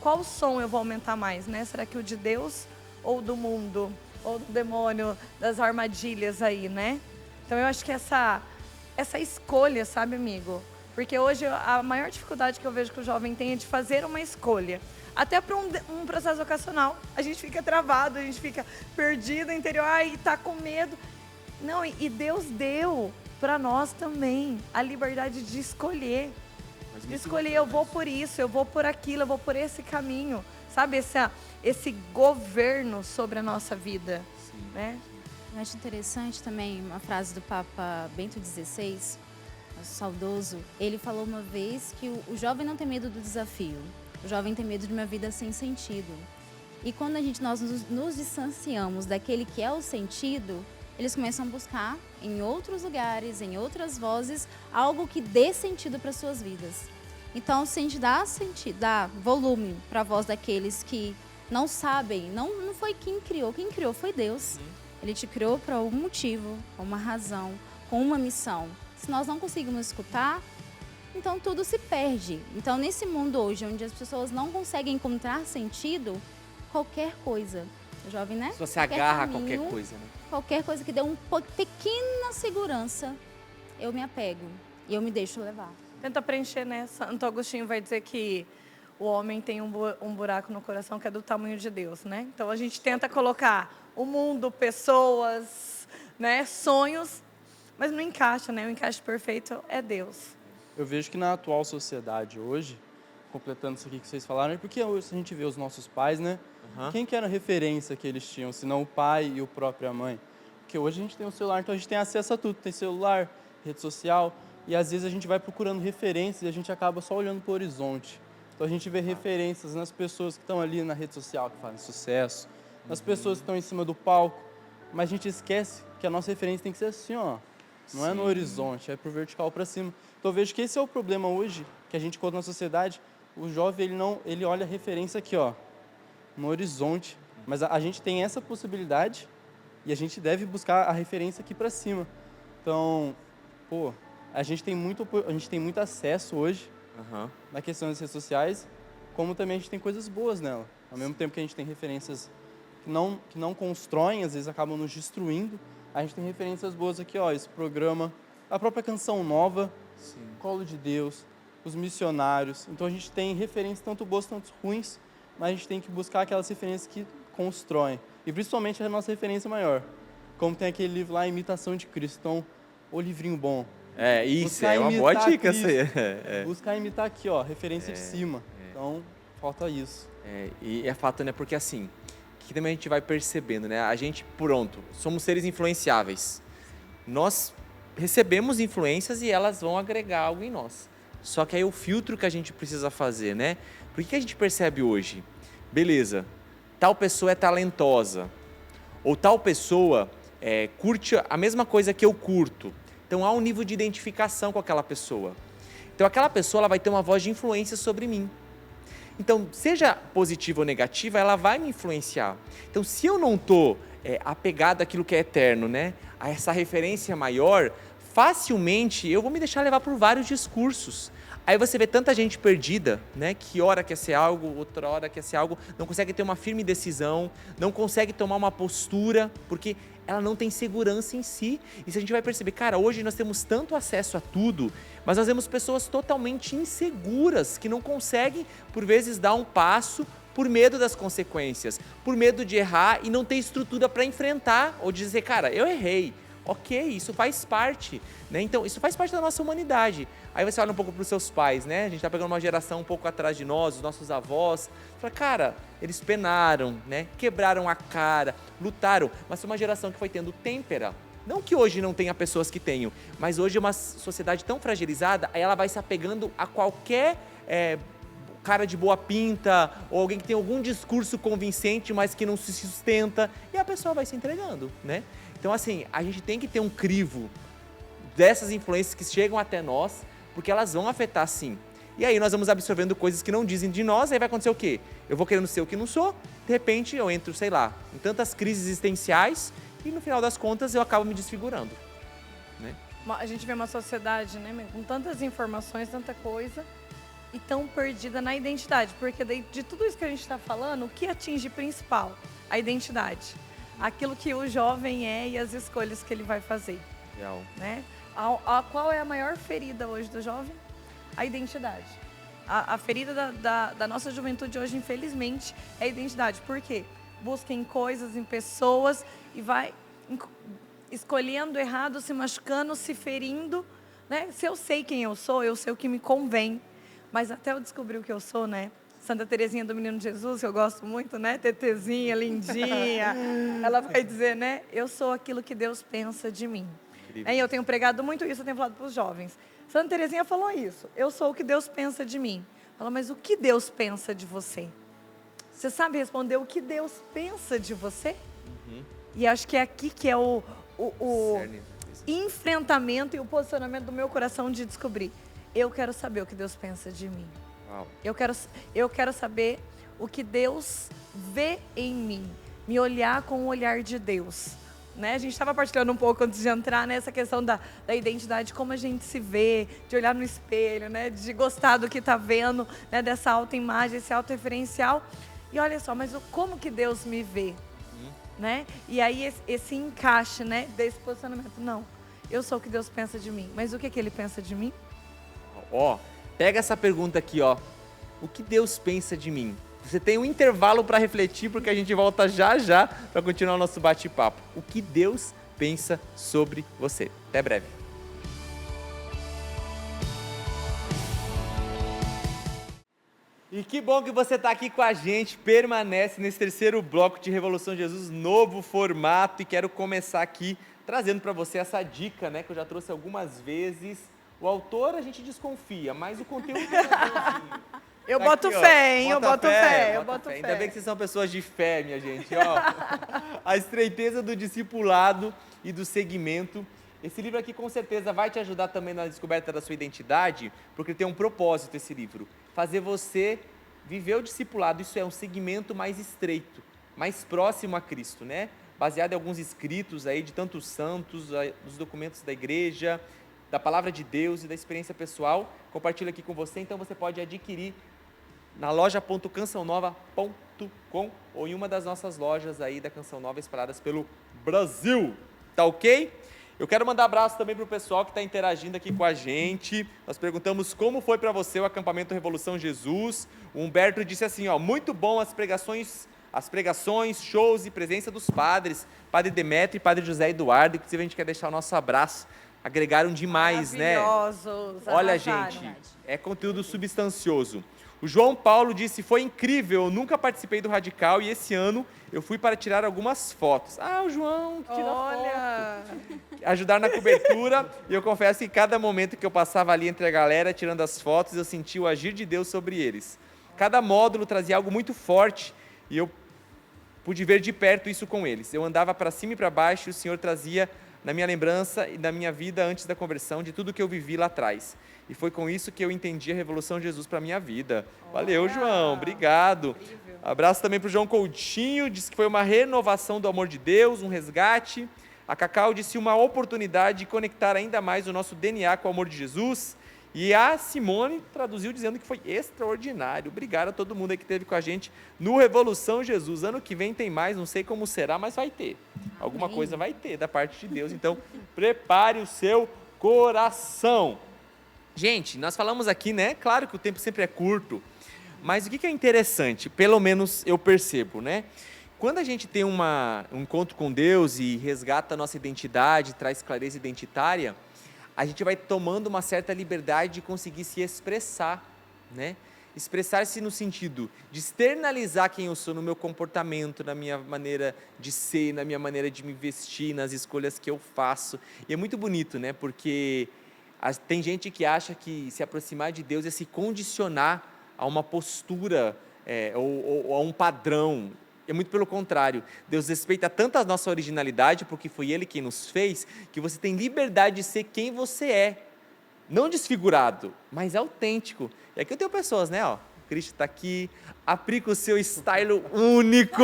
qual som eu vou aumentar mais, né? Será que o de Deus ou do mundo, ou do demônio, das armadilhas aí, né? Então eu acho que essa escolha, sabe, amigo? Porque hoje a maior dificuldade que eu vejo que o jovem tem é de fazer uma escolha. Até para um processo vocacional, a gente fica travado, a gente fica perdido, interior, tá com medo. Não, e Deus deu para nós também a liberdade de escolher. Escolher, eu vou por isso, eu vou por aquilo, eu vou por esse caminho. Sabe, esse governo sobre a nossa vida. Sim, né? Eu acho interessante também uma frase do Papa Bento XVI, saudoso. Ele falou uma vez que o jovem não tem medo do desafio. O jovem tem medo de uma vida sem sentido. E quando nós nos distanciamos daquele que é o sentido, eles começam a buscar em outros lugares, em outras vozes, algo que dê sentido para suas vidas. Então, se a gente dá volume para a voz daqueles que não sabem, não foi quem criou foi Deus. Ele te criou por algum motivo, com uma razão, com uma missão. Se nós não conseguimos escutar, então tudo se perde. Então, nesse mundo hoje, onde as pessoas não conseguem encontrar sentido, qualquer coisa, o jovem, né? Se você agarra qualquer coisa, né? Qualquer coisa que dê uma pequena segurança, eu me apego e eu me deixo levar. Tenta preencher, né? Santo Agostinho vai dizer que o homem tem um buraco no coração que é do tamanho de Deus, né? Então a gente tenta colocar o mundo, pessoas, né, sonhos, mas não encaixa, né? O encaixe perfeito é Deus. Eu vejo que na atual sociedade hoje, completando isso aqui que vocês falaram, é porque hoje a gente vê os nossos pais, né? Quem que era a referência que eles tinham, se não o pai e a própria mãe? Porque hoje a gente tem o celular, então a gente tem acesso a tudo, tem celular, rede social, e às vezes a gente vai procurando referências e a gente acaba só olhando para o horizonte. Então a gente vê referências nas pessoas que estão ali na rede social, que fazem sucesso, nas pessoas que estão em cima do palco, mas a gente esquece que a nossa referência tem que ser assim, ó. Não é no horizonte, é pro vertical para cima. Então eu vejo que esse é o problema hoje, que a gente encontra na sociedade. O jovem, ele olha a referência aqui, ó, no horizonte. Mas a gente tem essa possibilidade e a gente deve buscar a referência aqui para cima. Então, pô, a gente tem muito acesso hoje na questão das redes sociais, como também a gente tem coisas boas nela. Ao mesmo tempo que a gente tem referências que não constroem, às vezes acabam nos destruindo, a gente tem referências boas aqui, ó, esse programa, a própria Canção Nova, Colo de Deus, os missionários. Então a gente tem referências tanto boas, tanto ruins, mas a gente tem que buscar aquelas referências que constroem. E principalmente a nossa referência maior. Como tem aquele livro lá, Imitação de Cristo. Então, o livrinho bom. Isso é uma boa dica essa aí. Buscar imitar aqui, ó, referência de cima. Então, falta isso. E é fato, né? Porque assim, que também a gente vai percebendo, né? A gente, pronto, somos seres influenciáveis. Nós recebemos influências e elas vão agregar algo em nós. Só que aí o filtro que a gente precisa fazer, né? Por que a gente percebe hoje? Beleza, tal pessoa é talentosa. Ou tal pessoa curte a mesma coisa que eu curto. Então há um nível de identificação com aquela pessoa. Então aquela pessoa ela vai ter uma voz de influência sobre mim. Então, seja positiva ou negativa, ela vai me influenciar. Então, se eu não estou apegado àquilo que é eterno, né, a essa referência maior, facilmente eu vou me deixar levar por vários discursos. Aí você vê tanta gente perdida, né, que hora quer ser algo, outra hora quer ser algo, não consegue ter uma firme decisão, não consegue tomar uma postura, porque ela não tem segurança em si. E se a gente vai perceber, cara, hoje nós temos tanto acesso a tudo, mas nós vemos pessoas totalmente inseguras, que não conseguem, por vezes, dar um passo por medo das consequências, por medo de errar e não ter estrutura para enfrentar ou dizer, cara, eu errei. Ok, isso faz parte, né? Então, isso faz parte da nossa humanidade. Aí você olha um pouco para os seus pais, né? A gente está pegando uma geração um pouco atrás de nós, os nossos avós. Fala, cara, eles penaram, né? Quebraram a cara, lutaram, mas foi uma geração que foi tendo têmpera. Não que hoje não tenha pessoas que tenham, mas hoje é uma sociedade tão fragilizada, aí ela vai se apegando a qualquer cara de boa pinta, ou alguém que tem algum discurso convincente, mas que não se sustenta, e a pessoa vai se entregando, né? Então, assim, a gente tem que ter um crivo dessas influências que chegam até nós, porque elas vão afetar, sim. E aí nós vamos absorvendo coisas que não dizem de nós, aí vai acontecer o quê? Eu vou querendo ser o que não sou, de repente eu entro, sei lá, em tantas crises existenciais, e no final das contas eu acabo me desfigurando, né? A gente vê uma sociedade, né, com tantas informações, tanta coisa, e tão perdida na identidade, porque de tudo isso que a gente está falando, o que atinge principal? A identidade. Aquilo que o jovem é e as escolhas que ele vai fazer. Real. Né? Qual é a maior ferida hoje do jovem? A identidade. A ferida da nossa juventude hoje, infelizmente, é a identidade. Por quê? Busca em coisas, em pessoas e vai escolhendo errado, se machucando, se ferindo. Né? Se eu sei quem eu sou o que me convém. Mas até eu descobrir o que eu sou, né? Santa Terezinha do Menino Jesus, que eu gosto muito, né? Tetezinha, lindinha. Ela vai dizer, né? Eu sou aquilo que Deus pensa de mim. E eu tenho pregado muito isso, eu tenho falado para os jovens. Santa Terezinha falou isso. Eu sou o que Deus pensa de mim. Fala, mas o que Deus pensa de você? Você sabe responder o que Deus pensa de você? E acho que é aqui que é o enfrentamento e o posicionamento do meu coração de descobrir. Eu quero saber o que Deus pensa de mim. Eu quero saber o que Deus vê em mim, me olhar com o olhar de Deus. Né? A gente estava partilhando um pouco antes de entrar nessa questão da identidade, como a gente se vê, de olhar no espelho, né? De gostar do que está vendo, né? Dessa autoimagem, esse autorreferencial. E olha só, mas como que Deus me vê? Né? E aí esse encaixe, né? Desse posicionamento. Não, eu sou o que Deus pensa de mim, mas o que Ele pensa de mim? Pega essa pergunta aqui, ó. O que Deus pensa de mim? Você tem um intervalo para refletir, porque a gente volta já já para continuar o nosso bate-papo. O que Deus pensa sobre você? Até breve. E que bom que você está aqui com a gente, permanece nesse terceiro bloco de Revolução Jesus, novo formato, e quero começar aqui trazendo para você essa dica, né, que eu já trouxe algumas vezes. O autor a gente desconfia, mas o conteúdo é bonzinho. Eu Tá boto aqui, ó. fé, hein? Eu Bota boto fé, eu boto fé. Ainda bem que vocês são pessoas de fé, minha gente. Ó, a estreiteza do discipulado e do segmento. Esse livro aqui com certeza vai te ajudar também na descoberta da sua identidade, porque tem um propósito esse livro. Fazer você viver o discipulado, isso é um segmento mais estreito, mais próximo a Cristo, né? Baseado em alguns escritos aí de tantos santos, dos documentos da igreja, da palavra de Deus e da experiência pessoal. Compartilho aqui com você, então você pode adquirir na loja.cançãonova.com ou em uma das nossas lojas aí da Canção Nova espalhadas pelo Brasil, tá ok? Eu quero mandar abraço também para o pessoal que está interagindo aqui com a gente. Nós perguntamos como foi para você o acampamento Revolução Jesus. O Humberto disse assim, ó, muito bom as pregações, shows e presença dos padres, Padre Demetrio e Padre José Eduardo. Inclusive a gente quer deixar o nosso abraço. Agregaram demais, né? Maravilhosos. Olha, arrasaram. gente, é conteúdo substancioso. O João Paulo disse, foi incrível, eu nunca participei do Radical e esse ano eu fui para tirar algumas fotos. Ah, o João que tira Olha, foto. Ajudar na cobertura, e eu confesso que cada momento que eu passava ali entre a galera tirando as fotos, eu sentia o agir de Deus sobre eles. Cada módulo trazia algo muito forte e eu pude ver de perto isso com eles. Eu andava para cima e para baixo e o Senhor trazia na minha lembrança e na minha vida antes da conversão, de tudo que eu vivi lá atrás. E foi com isso que eu entendi a Revolução de Jesus para a minha vida. Valeu, João, obrigado. incrível. Abraço também para o João Coutinho, disse que foi uma renovação do amor de Deus, um resgate. A Cacau disse uma oportunidade de conectar ainda mais o nosso DNA com o amor de Jesus. E a Simone traduziu dizendo que foi extraordinário. Obrigado a todo mundo aí que esteve com a gente no Revolução Jesus. Ano que vem tem mais, não sei como será, mas vai ter. Alguma coisa vai ter da parte de Deus. Então, prepare o seu coração. Gente, nós falamos aqui, né? Claro que o tempo sempre é curto, mas o que é interessante, pelo menos eu percebo, né? Quando a gente tem um encontro com Deus e resgata a nossa identidade, traz clareza identitária, a gente vai tomando uma certa liberdade de conseguir se expressar, né? Expressar-se no sentido de externalizar quem eu sou no meu comportamento, na minha maneira de ser, na minha maneira de me vestir, nas escolhas que eu faço. E é muito bonito, né? Porque tem gente que acha que se aproximar de Deus é se condicionar a uma postura ou a um padrão. É muito pelo contrário. Deus respeita tanto a nossa originalidade, porque foi Ele quem nos fez, que você tem liberdade de ser quem você é. Não desfigurado, mas autêntico. E aqui eu tenho pessoas, né? Ó, o Cristo está aqui, aplica o seu style único.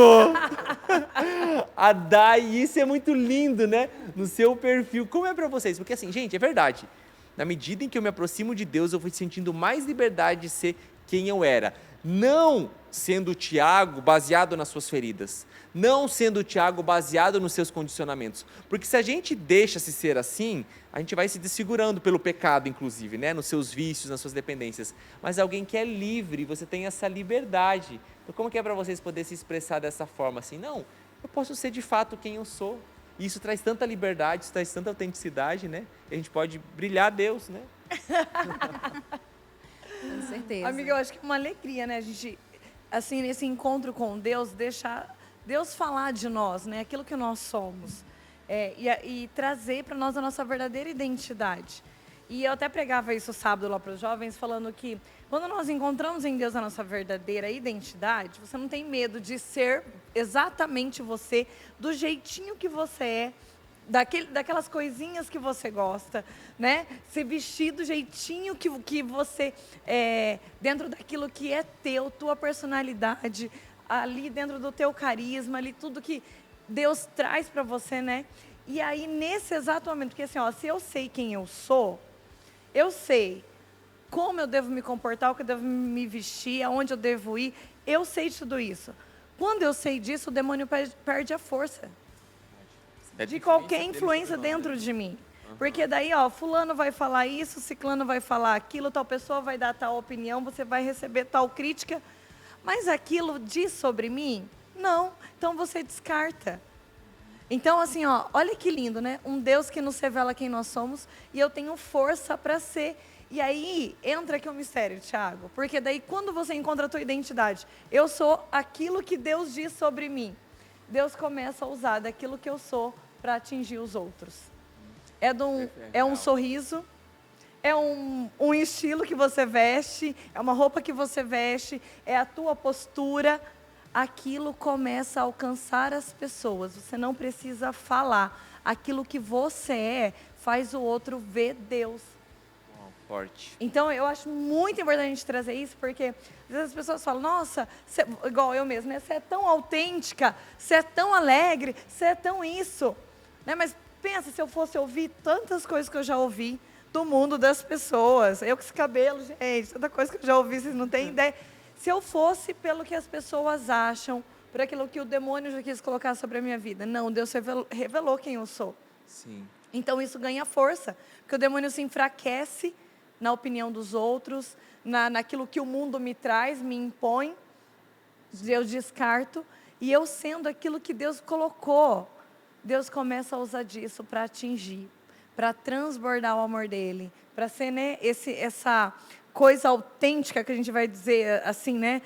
A Dai, isso é muito lindo, né? No seu perfil. Como é para vocês? Porque assim, gente, é verdade. Na medida em que eu me aproximo de Deus, eu fui sentindo mais liberdade de ser quem eu era. Não sendo o Tiago baseado nas suas feridas. Não sendo o Tiago baseado nos seus condicionamentos. Porque se a gente deixa-se ser assim, a gente vai se desfigurando pelo pecado, inclusive, né? Nos seus vícios, nas suas dependências. Mas alguém que é livre, você tem essa liberdade. Então, como que é para vocês poderem se expressar dessa forma assim? Não, eu posso ser de fato quem eu sou. E isso traz tanta liberdade, isso traz tanta autenticidade, né? E a gente pode brilhar a Deus, né? Com certeza. amiga, eu acho que é uma alegria, né? A gente, assim, nesse encontro com Deus, deixar Deus falar de nós, né? Aquilo que nós somos. E trazer para nós a nossa verdadeira identidade. E eu até pregava isso sábado lá para os jovens, falando que quando nós encontramos em Deus a nossa verdadeira identidade, você não tem medo de ser exatamente você, do jeitinho que você é, daquelas coisinhas que você gosta, né? Se vestir do jeitinho que você é, dentro daquilo que é teu, tua personalidade, ali dentro do teu carisma, ali tudo que Deus traz para você, né? E aí, nesse exato momento, porque assim, ó, se eu sei quem eu sou, eu sei como eu devo me comportar, o que eu devo me vestir, aonde eu devo ir, eu sei de tudo isso. Quando eu sei disso, o demônio perde a força de qualquer influência dentro de mim. Porque daí, ó, fulano vai falar isso, ciclano vai falar aquilo, tal pessoa vai dar tal opinião, você vai receber tal crítica. Mas aquilo diz sobre mim? Não. Então você descarta. Então, assim, ó, olha que lindo, né? Um Deus que nos revela quem nós somos e eu tenho força para ser. E aí entra aqui o mistério, Thiago. Porque daí, quando você encontra a tua identidade, eu sou aquilo que Deus diz sobre mim. Deus começa a usar daquilo que eu sou para atingir os outros. É um sorriso, é um estilo que você veste, é uma roupa que você veste, é a tua postura. Aquilo começa a alcançar as pessoas. Você não precisa falar. Aquilo que você é faz o outro ver Deus. Uau, forte. Então, eu acho muito importante a gente trazer isso, porque às vezes as pessoas falam, nossa, igual eu mesma, né? Você é tão autêntica, você é tão alegre, você é tão isso. Né? Mas pensa, se eu fosse ouvir tantas coisas que eu já ouvi do mundo das pessoas. Eu com esse cabelo, gente, tanta coisa que eu já ouvi, vocês não têm ideia. Se eu fosse pelo que as pessoas acham, por aquilo que o demônio já quis colocar sobre a minha vida. Não, Deus revelou quem eu sou. Sim. Então isso ganha força, porque o demônio se enfraquece na opinião dos outros, naquilo que o mundo me traz, me impõe, eu descarto, e eu sendo aquilo que Deus colocou, Deus começa a usar disso para atingir, para transbordar o amor dele, para ser, né, essa coisa autêntica que a gente vai dizer assim, né,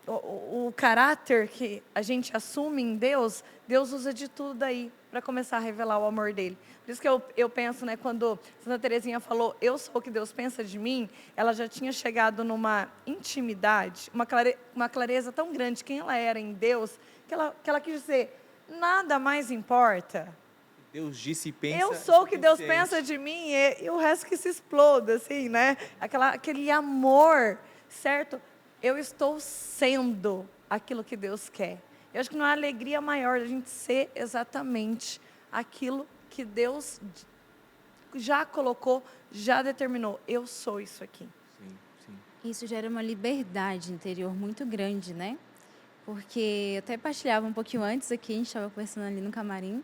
o caráter que a gente assume em Deus, Deus usa de tudo daí para começar a revelar o amor dele. Por isso que eu penso, né, quando Santa Teresinha falou, eu sou o que Deus pensa de mim, ela já tinha chegado numa intimidade, uma clareza tão grande de quem ela era em Deus, que ela quis dizer, nada mais importa. Deus disse e pensa. Eu sou o que Deus pensa de mim e o resto que se exploda, assim, né? Aquele amor, certo? Eu estou sendo aquilo que Deus quer. Eu acho que não há alegria maior da gente ser exatamente aquilo que Deus já colocou, já determinou. Eu sou isso aqui. Sim, sim. Isso gera uma liberdade interior muito grande, né? Porque eu até partilhava um pouquinho antes aqui, a gente estava conversando ali no camarim.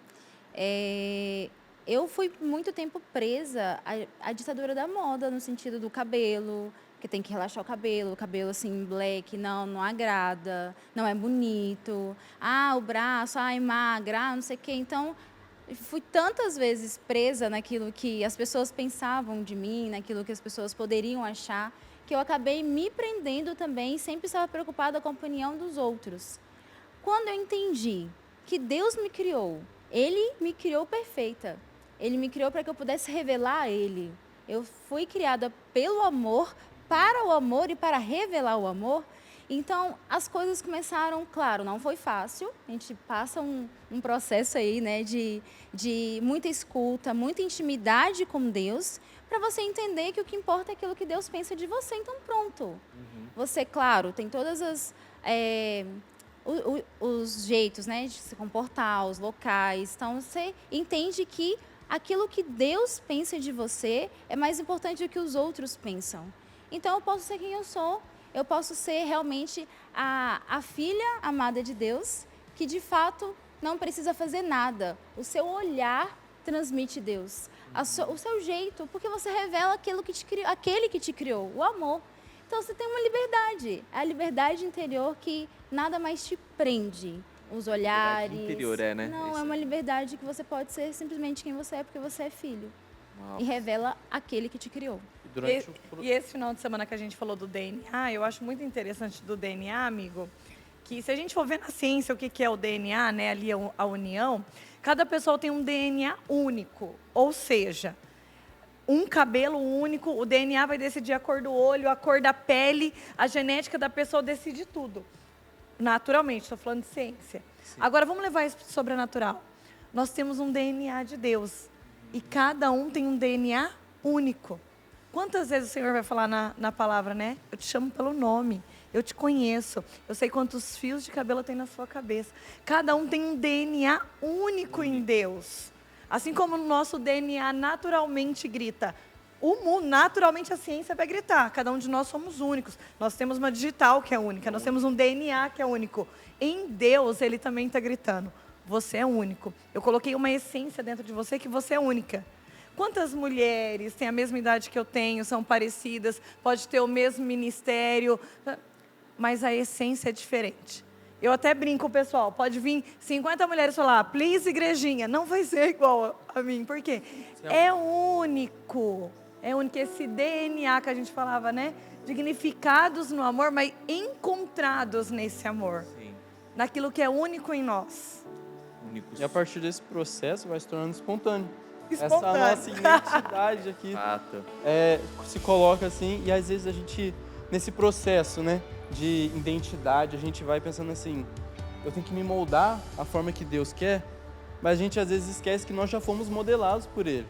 Eu fui muito tempo presa à ditadura da moda, no sentido do cabelo, que tem que relaxar o cabelo assim, black, não agrada, não é bonito. O braço, magra, não sei o quê. Então, fui tantas vezes presa naquilo que as pessoas pensavam de mim, naquilo que as pessoas poderiam achar, que eu acabei me prendendo também, sempre estava preocupada com a opinião dos outros. Quando eu entendi que Deus me criou, Ele me criou perfeita, Ele me criou para que eu pudesse revelar a Ele. Eu fui criada pelo amor, para o amor e para revelar o amor. Então, as coisas começaram, claro, não foi fácil, a gente passa um processo aí, né, de muita escuta, muita intimidade com Deus, para você entender que o que importa é aquilo que Deus pensa de você, então pronto. Você, claro, tem todas os jeitos, né, de se comportar, os locais, então você entende que aquilo que Deus pensa de você é mais importante do que os outros pensam. Então, eu posso ser quem eu sou, eu posso ser realmente a filha amada de Deus, que de fato não precisa fazer nada. O seu olhar transmite Deus, o seu jeito, porque você revela aquele que te criou, o amor. Então, você tem uma liberdade, a liberdade interior que nada mais te prende. Os olhares. Interior, né? Não, é uma liberdade que você pode ser simplesmente quem você é, porque você é filho. Uau. E revela aquele que te criou. E esse final de semana que a gente falou do DNA, eu acho muito interessante do DNA, amigo, que se a gente for ver na ciência o que é o DNA, né, ali a união, cada pessoa tem um DNA único, ou seja, um cabelo único, o DNA vai decidir a cor do olho, a cor da pele, a genética da pessoa decide tudo. Naturalmente, estou falando de ciência. Sim. Agora, vamos levar isso para o sobrenatural. Nós temos um DNA de Deus, e cada um tem um DNA único. Quantas vezes o Senhor vai falar na palavra, né? Eu te chamo pelo nome, eu te conheço, eu sei quantos fios de cabelo tem na sua cabeça. Cada um tem um DNA único em Deus. Assim como o nosso DNA naturalmente grita. O mundo, naturalmente a ciência vai gritar. Cada um de nós somos únicos. Nós temos uma digital que é única, nós temos um DNA que é único. Em Deus, Ele também está gritando. Você é único. Eu coloquei uma essência dentro de você que você é única. Quantas mulheres têm a mesma idade que eu tenho, são parecidas, pode ter o mesmo ministério, mas a essência é diferente. Eu até brinco, pessoal, pode vir 50 mulheres falar, please, igrejinha, não vai ser igual a mim, por quê? É único, esse DNA que a gente falava, né? Dignificados no amor, mas encontrados nesse amor, Sim. naquilo que é único em nós. Únicos. E a partir desse processo vai se tornando espontâneo. Espontâneo. Essa nossa identidade aqui Fato. se coloca assim, e às vezes a gente, nesse processo, né, de identidade, a gente vai pensando assim, eu tenho que me moldar a forma que Deus quer, mas a gente às vezes esquece que nós já fomos modelados por Ele.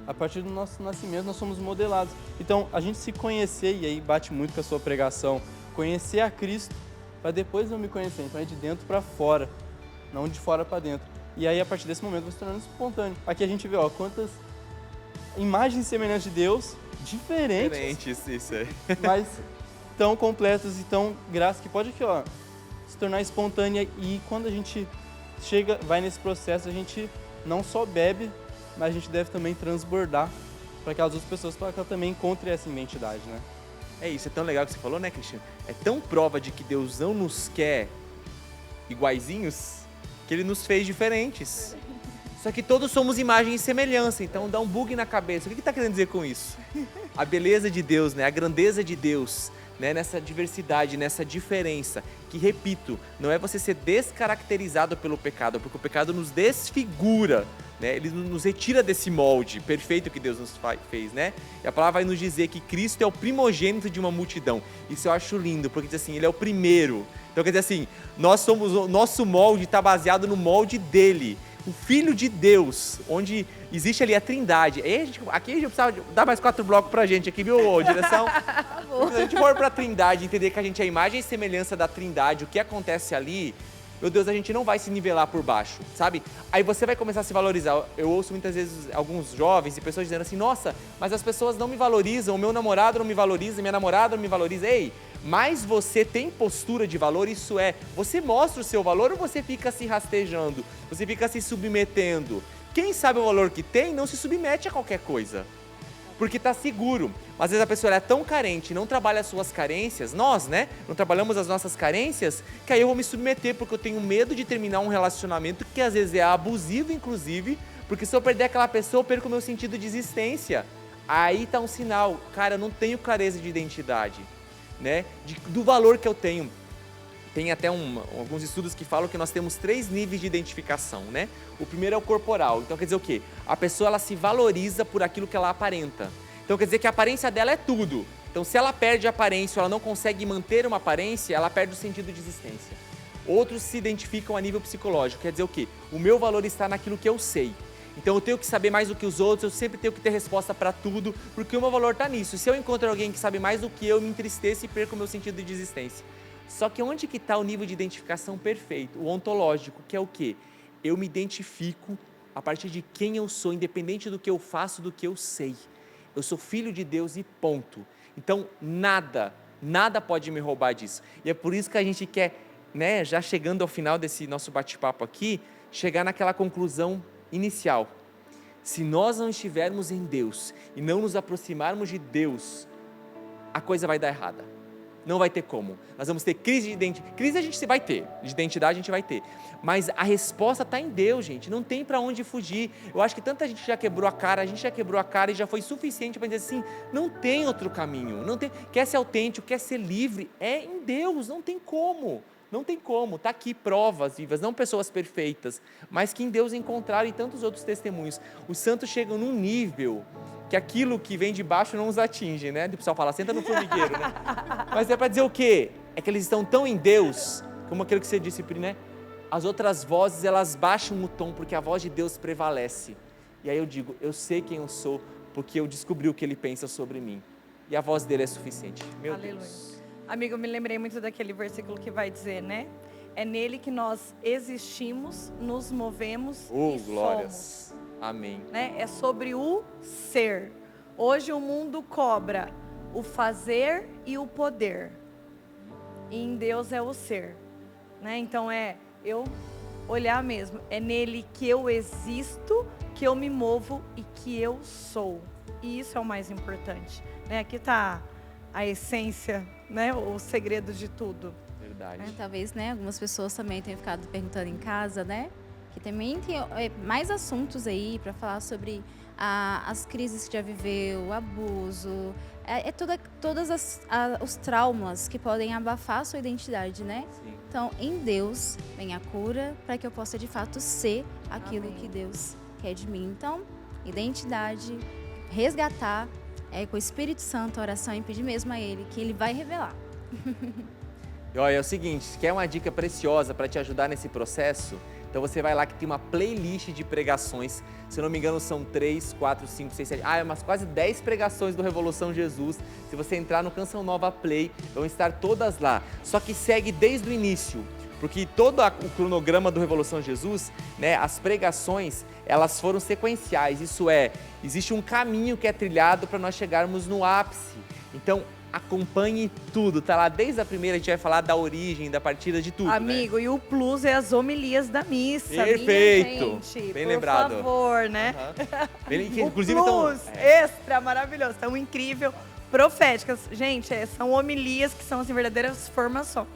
A partir do nosso nascimento nós somos modelados. Então, a gente se conhecer, e aí bate muito com a sua pregação, conhecer a Cristo, para depois eu me conhecer. Então é de dentro para fora, não de fora para dentro. E aí, a partir desse momento, vai se tornando espontâneo. Aqui a gente vê, ó, quantas imagens semelhantes de Deus, diferentes, Isso aí. mas tão completas e tão graças, que pode aqui, ó, se tornar espontânea. E quando a gente vai nesse processo, a gente não só bebe, mas a gente deve também transbordar para aquelas outras pessoas, para que elas também encontrem essa identidade, né? É isso, é tão legal que você falou, né, Cristiano? É tão prova de que Deus não nos quer iguaizinhos, que Ele nos fez diferentes. Só que todos somos imagem e semelhança, então dá um bug na cabeça. O que está querendo dizer com isso? A beleza de Deus, né? A grandeza de Deus, né? Nessa diversidade, nessa diferença. Que, repito, não é você ser descaracterizado pelo pecado, porque o pecado nos desfigura, né? Ele nos retira desse molde perfeito que Deus nos fez, né? E a palavra vai nos dizer que Cristo é o primogênito de uma multidão. Isso eu acho lindo, porque diz assim, Ele é o primeiro. Então quer dizer assim, o nosso molde está baseado no molde dele. O Filho de Deus, onde existe ali a Trindade. Aqui a gente precisava dar mais 4 blocos pra gente aqui, viu, direção? Se a gente for pra Trindade, entender que a gente é a imagem e semelhança da Trindade, o que acontece ali, meu Deus, a gente não vai se nivelar por baixo, sabe? Aí você vai começar a se valorizar. Eu ouço muitas vezes alguns jovens e pessoas dizendo assim, nossa, mas as pessoas não me valorizam, o meu namorado não me valoriza, minha namorada não me valoriza. Ei, mas você tem postura de valor, isso é, você mostra o seu valor ou você fica se rastejando, você fica se submetendo? Quem sabe o valor que tem não se submete a qualquer coisa, porque está seguro. Às vezes a pessoa é tão carente, não trabalha as suas carências, nós, né, não trabalhamos as nossas carências, que aí eu vou me submeter, porque eu tenho medo de terminar um relacionamento que às vezes é abusivo, inclusive, porque se eu perder aquela pessoa, eu perco o meu sentido de existência. Aí está um sinal, cara, eu não tenho clareza de identidade, né, do valor que eu tenho. Tem até alguns estudos que falam que nós temos 3 níveis de identificação, né? O primeiro é o corporal. Então quer dizer o quê? A pessoa ela se valoriza por aquilo que ela aparenta. Então quer dizer que a aparência dela é tudo. Então se ela perde a aparência, ou ela não consegue manter uma aparência, ela perde o sentido de existência. Outros se identificam a nível psicológico. Quer dizer o quê? O meu valor está naquilo que eu sei. Então eu tenho que saber mais do que os outros, eu sempre tenho que ter resposta para tudo, porque o meu valor está nisso. Se eu encontro alguém que sabe mais do que eu, me entristeço e perco o meu sentido de existência. Só que onde que está o nível de identificação perfeito? O ontológico, que é o quê? Eu me identifico a partir de quem eu sou, independente do que eu faço, do que eu sei. Eu sou filho de Deus e ponto. Então nada pode me roubar disso. E é por isso que a gente quer, né, já chegando ao final desse nosso bate-papo aqui, chegar naquela conclusão inicial. Se nós não estivermos em Deus e não nos aproximarmos de Deus, a coisa vai dar errada. Não vai ter como. Nós vamos ter crise de identidade. Crise a gente vai ter, de identidade a gente vai ter. Mas a resposta está em Deus, gente. Não tem para onde fugir. Eu acho que tanta gente já quebrou a cara, a gente já quebrou a cara e já foi suficiente para dizer assim, não tem outro caminho. Não tem. Quer ser autêntico, quer ser livre, é em Deus, não tem como. Não tem como. Está aqui provas vivas, não pessoas perfeitas, mas que em Deus encontraram e tantos outros testemunhos. Os santos chegam num nível que aquilo que vem de baixo não os atinge, né? O pessoal fala, senta no formigueiro, né? Mas é para dizer o quê? É que eles estão tão em Deus, como aquilo que você disse, né? As outras vozes, elas baixam o tom, porque a voz de Deus prevalece. E aí eu digo, eu sei quem eu sou, porque eu descobri o que Ele pensa sobre mim. E a voz dele é suficiente. Meu Aleluia. Deus. Amigo, eu me lembrei muito daquele versículo que vai dizer, né? É nele que nós existimos, nos movemos e Glórias. somos. Amém. Né? É sobre o ser. Hoje o mundo cobra o fazer e o poder. E em Deus é o ser. Né? Então é eu olhar mesmo. É nele que eu existo, que eu me movo e que eu sou. E isso é o mais importante, né? Aqui está a essência, né? O segredo de tudo. Verdade. Talvez, né, algumas pessoas também tenham ficado perguntando em casa, né? Que também tem mais assuntos aí para falar sobre as crises que já viveu, o abuso, todos os traumas que podem abafar a sua identidade, né? Sim. Então, em Deus vem a cura para que eu possa de fato ser aquilo Amém. que Deus quer de mim. Então, identidade, resgatar com o Espírito Santo, a oração e pedir mesmo a Ele, que Ele vai revelar. E olha, é o seguinte, se quer uma dica preciosa para te ajudar nesse processo, então você vai lá que tem uma playlist de pregações, se eu não me engano são 3, 4, 5, 6, 7, umas quase 10 pregações do Revolução Jesus. Se você entrar no Canção Nova Play, vão estar todas lá. Só que segue desde o início, porque todo o cronograma do Revolução Jesus, né, as pregações, elas foram sequenciais, isso é, existe um caminho que é trilhado para nós chegarmos no ápice. Então, acompanhe tudo, tá lá desde a primeira, a gente vai falar da origem, da partida, de tudo, Amigo, né? e o plus é as homilias da missa. Perfeito. Minha gente, Bem por lembrado. favor, né? Que, O inclusive, plus, extra, maravilhoso, tão incrível, proféticas. Gente, são homilias que são, assim, verdadeiras formações.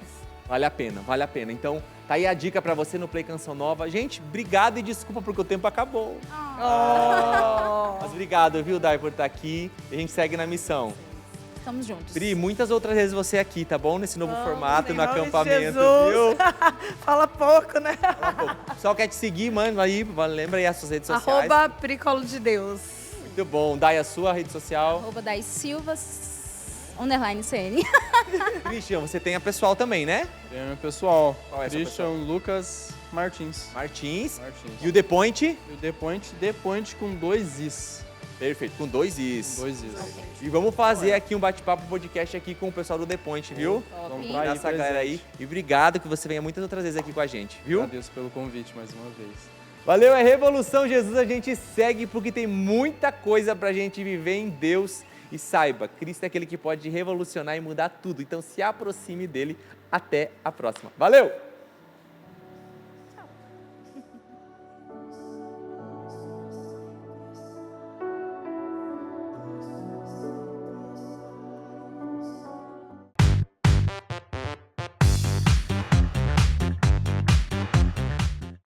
vale a pena, vale a pena. Então, tá aí a dica pra você no Play Canção Nova. Gente, obrigado e desculpa porque o tempo acabou. Mas obrigado, viu, Dai, por estar aqui. E a gente segue na missão. Estamos juntos. Pri, muitas outras vezes você aqui, tá bom? Nesse novo formato, em no nome de acampamento, Jesus. viu? Fala pouco, né? O pessoal quer te seguir, mano, aí, lembra aí as suas redes sociais. @Pricolo de Deus. Muito bom. Dai a sua rede social. @Dai Silva _CN. Christian, você tem a pessoal também, né? Tem meu pessoal, Qual é essa Christian pessoal? Martins. Martins. Martins. E o The Point? E o The Point com 2 Is. Perfeito, com 2 Is. 2 Is. E vamos fazer aqui um bate-papo podcast aqui com o pessoal do The Point, viu? Vamos Top. pra aí, Essa galera aí. E obrigado que você venha muitas outras vezes aqui com a gente, viu? Agradeço pelo convite mais uma vez. Valeu, é Revolução Jesus, a gente segue porque tem muita coisa pra gente viver em Deus. E saiba, Cristo é aquele que pode revolucionar e mudar tudo. Então se aproxime dele. Até a próxima. Valeu!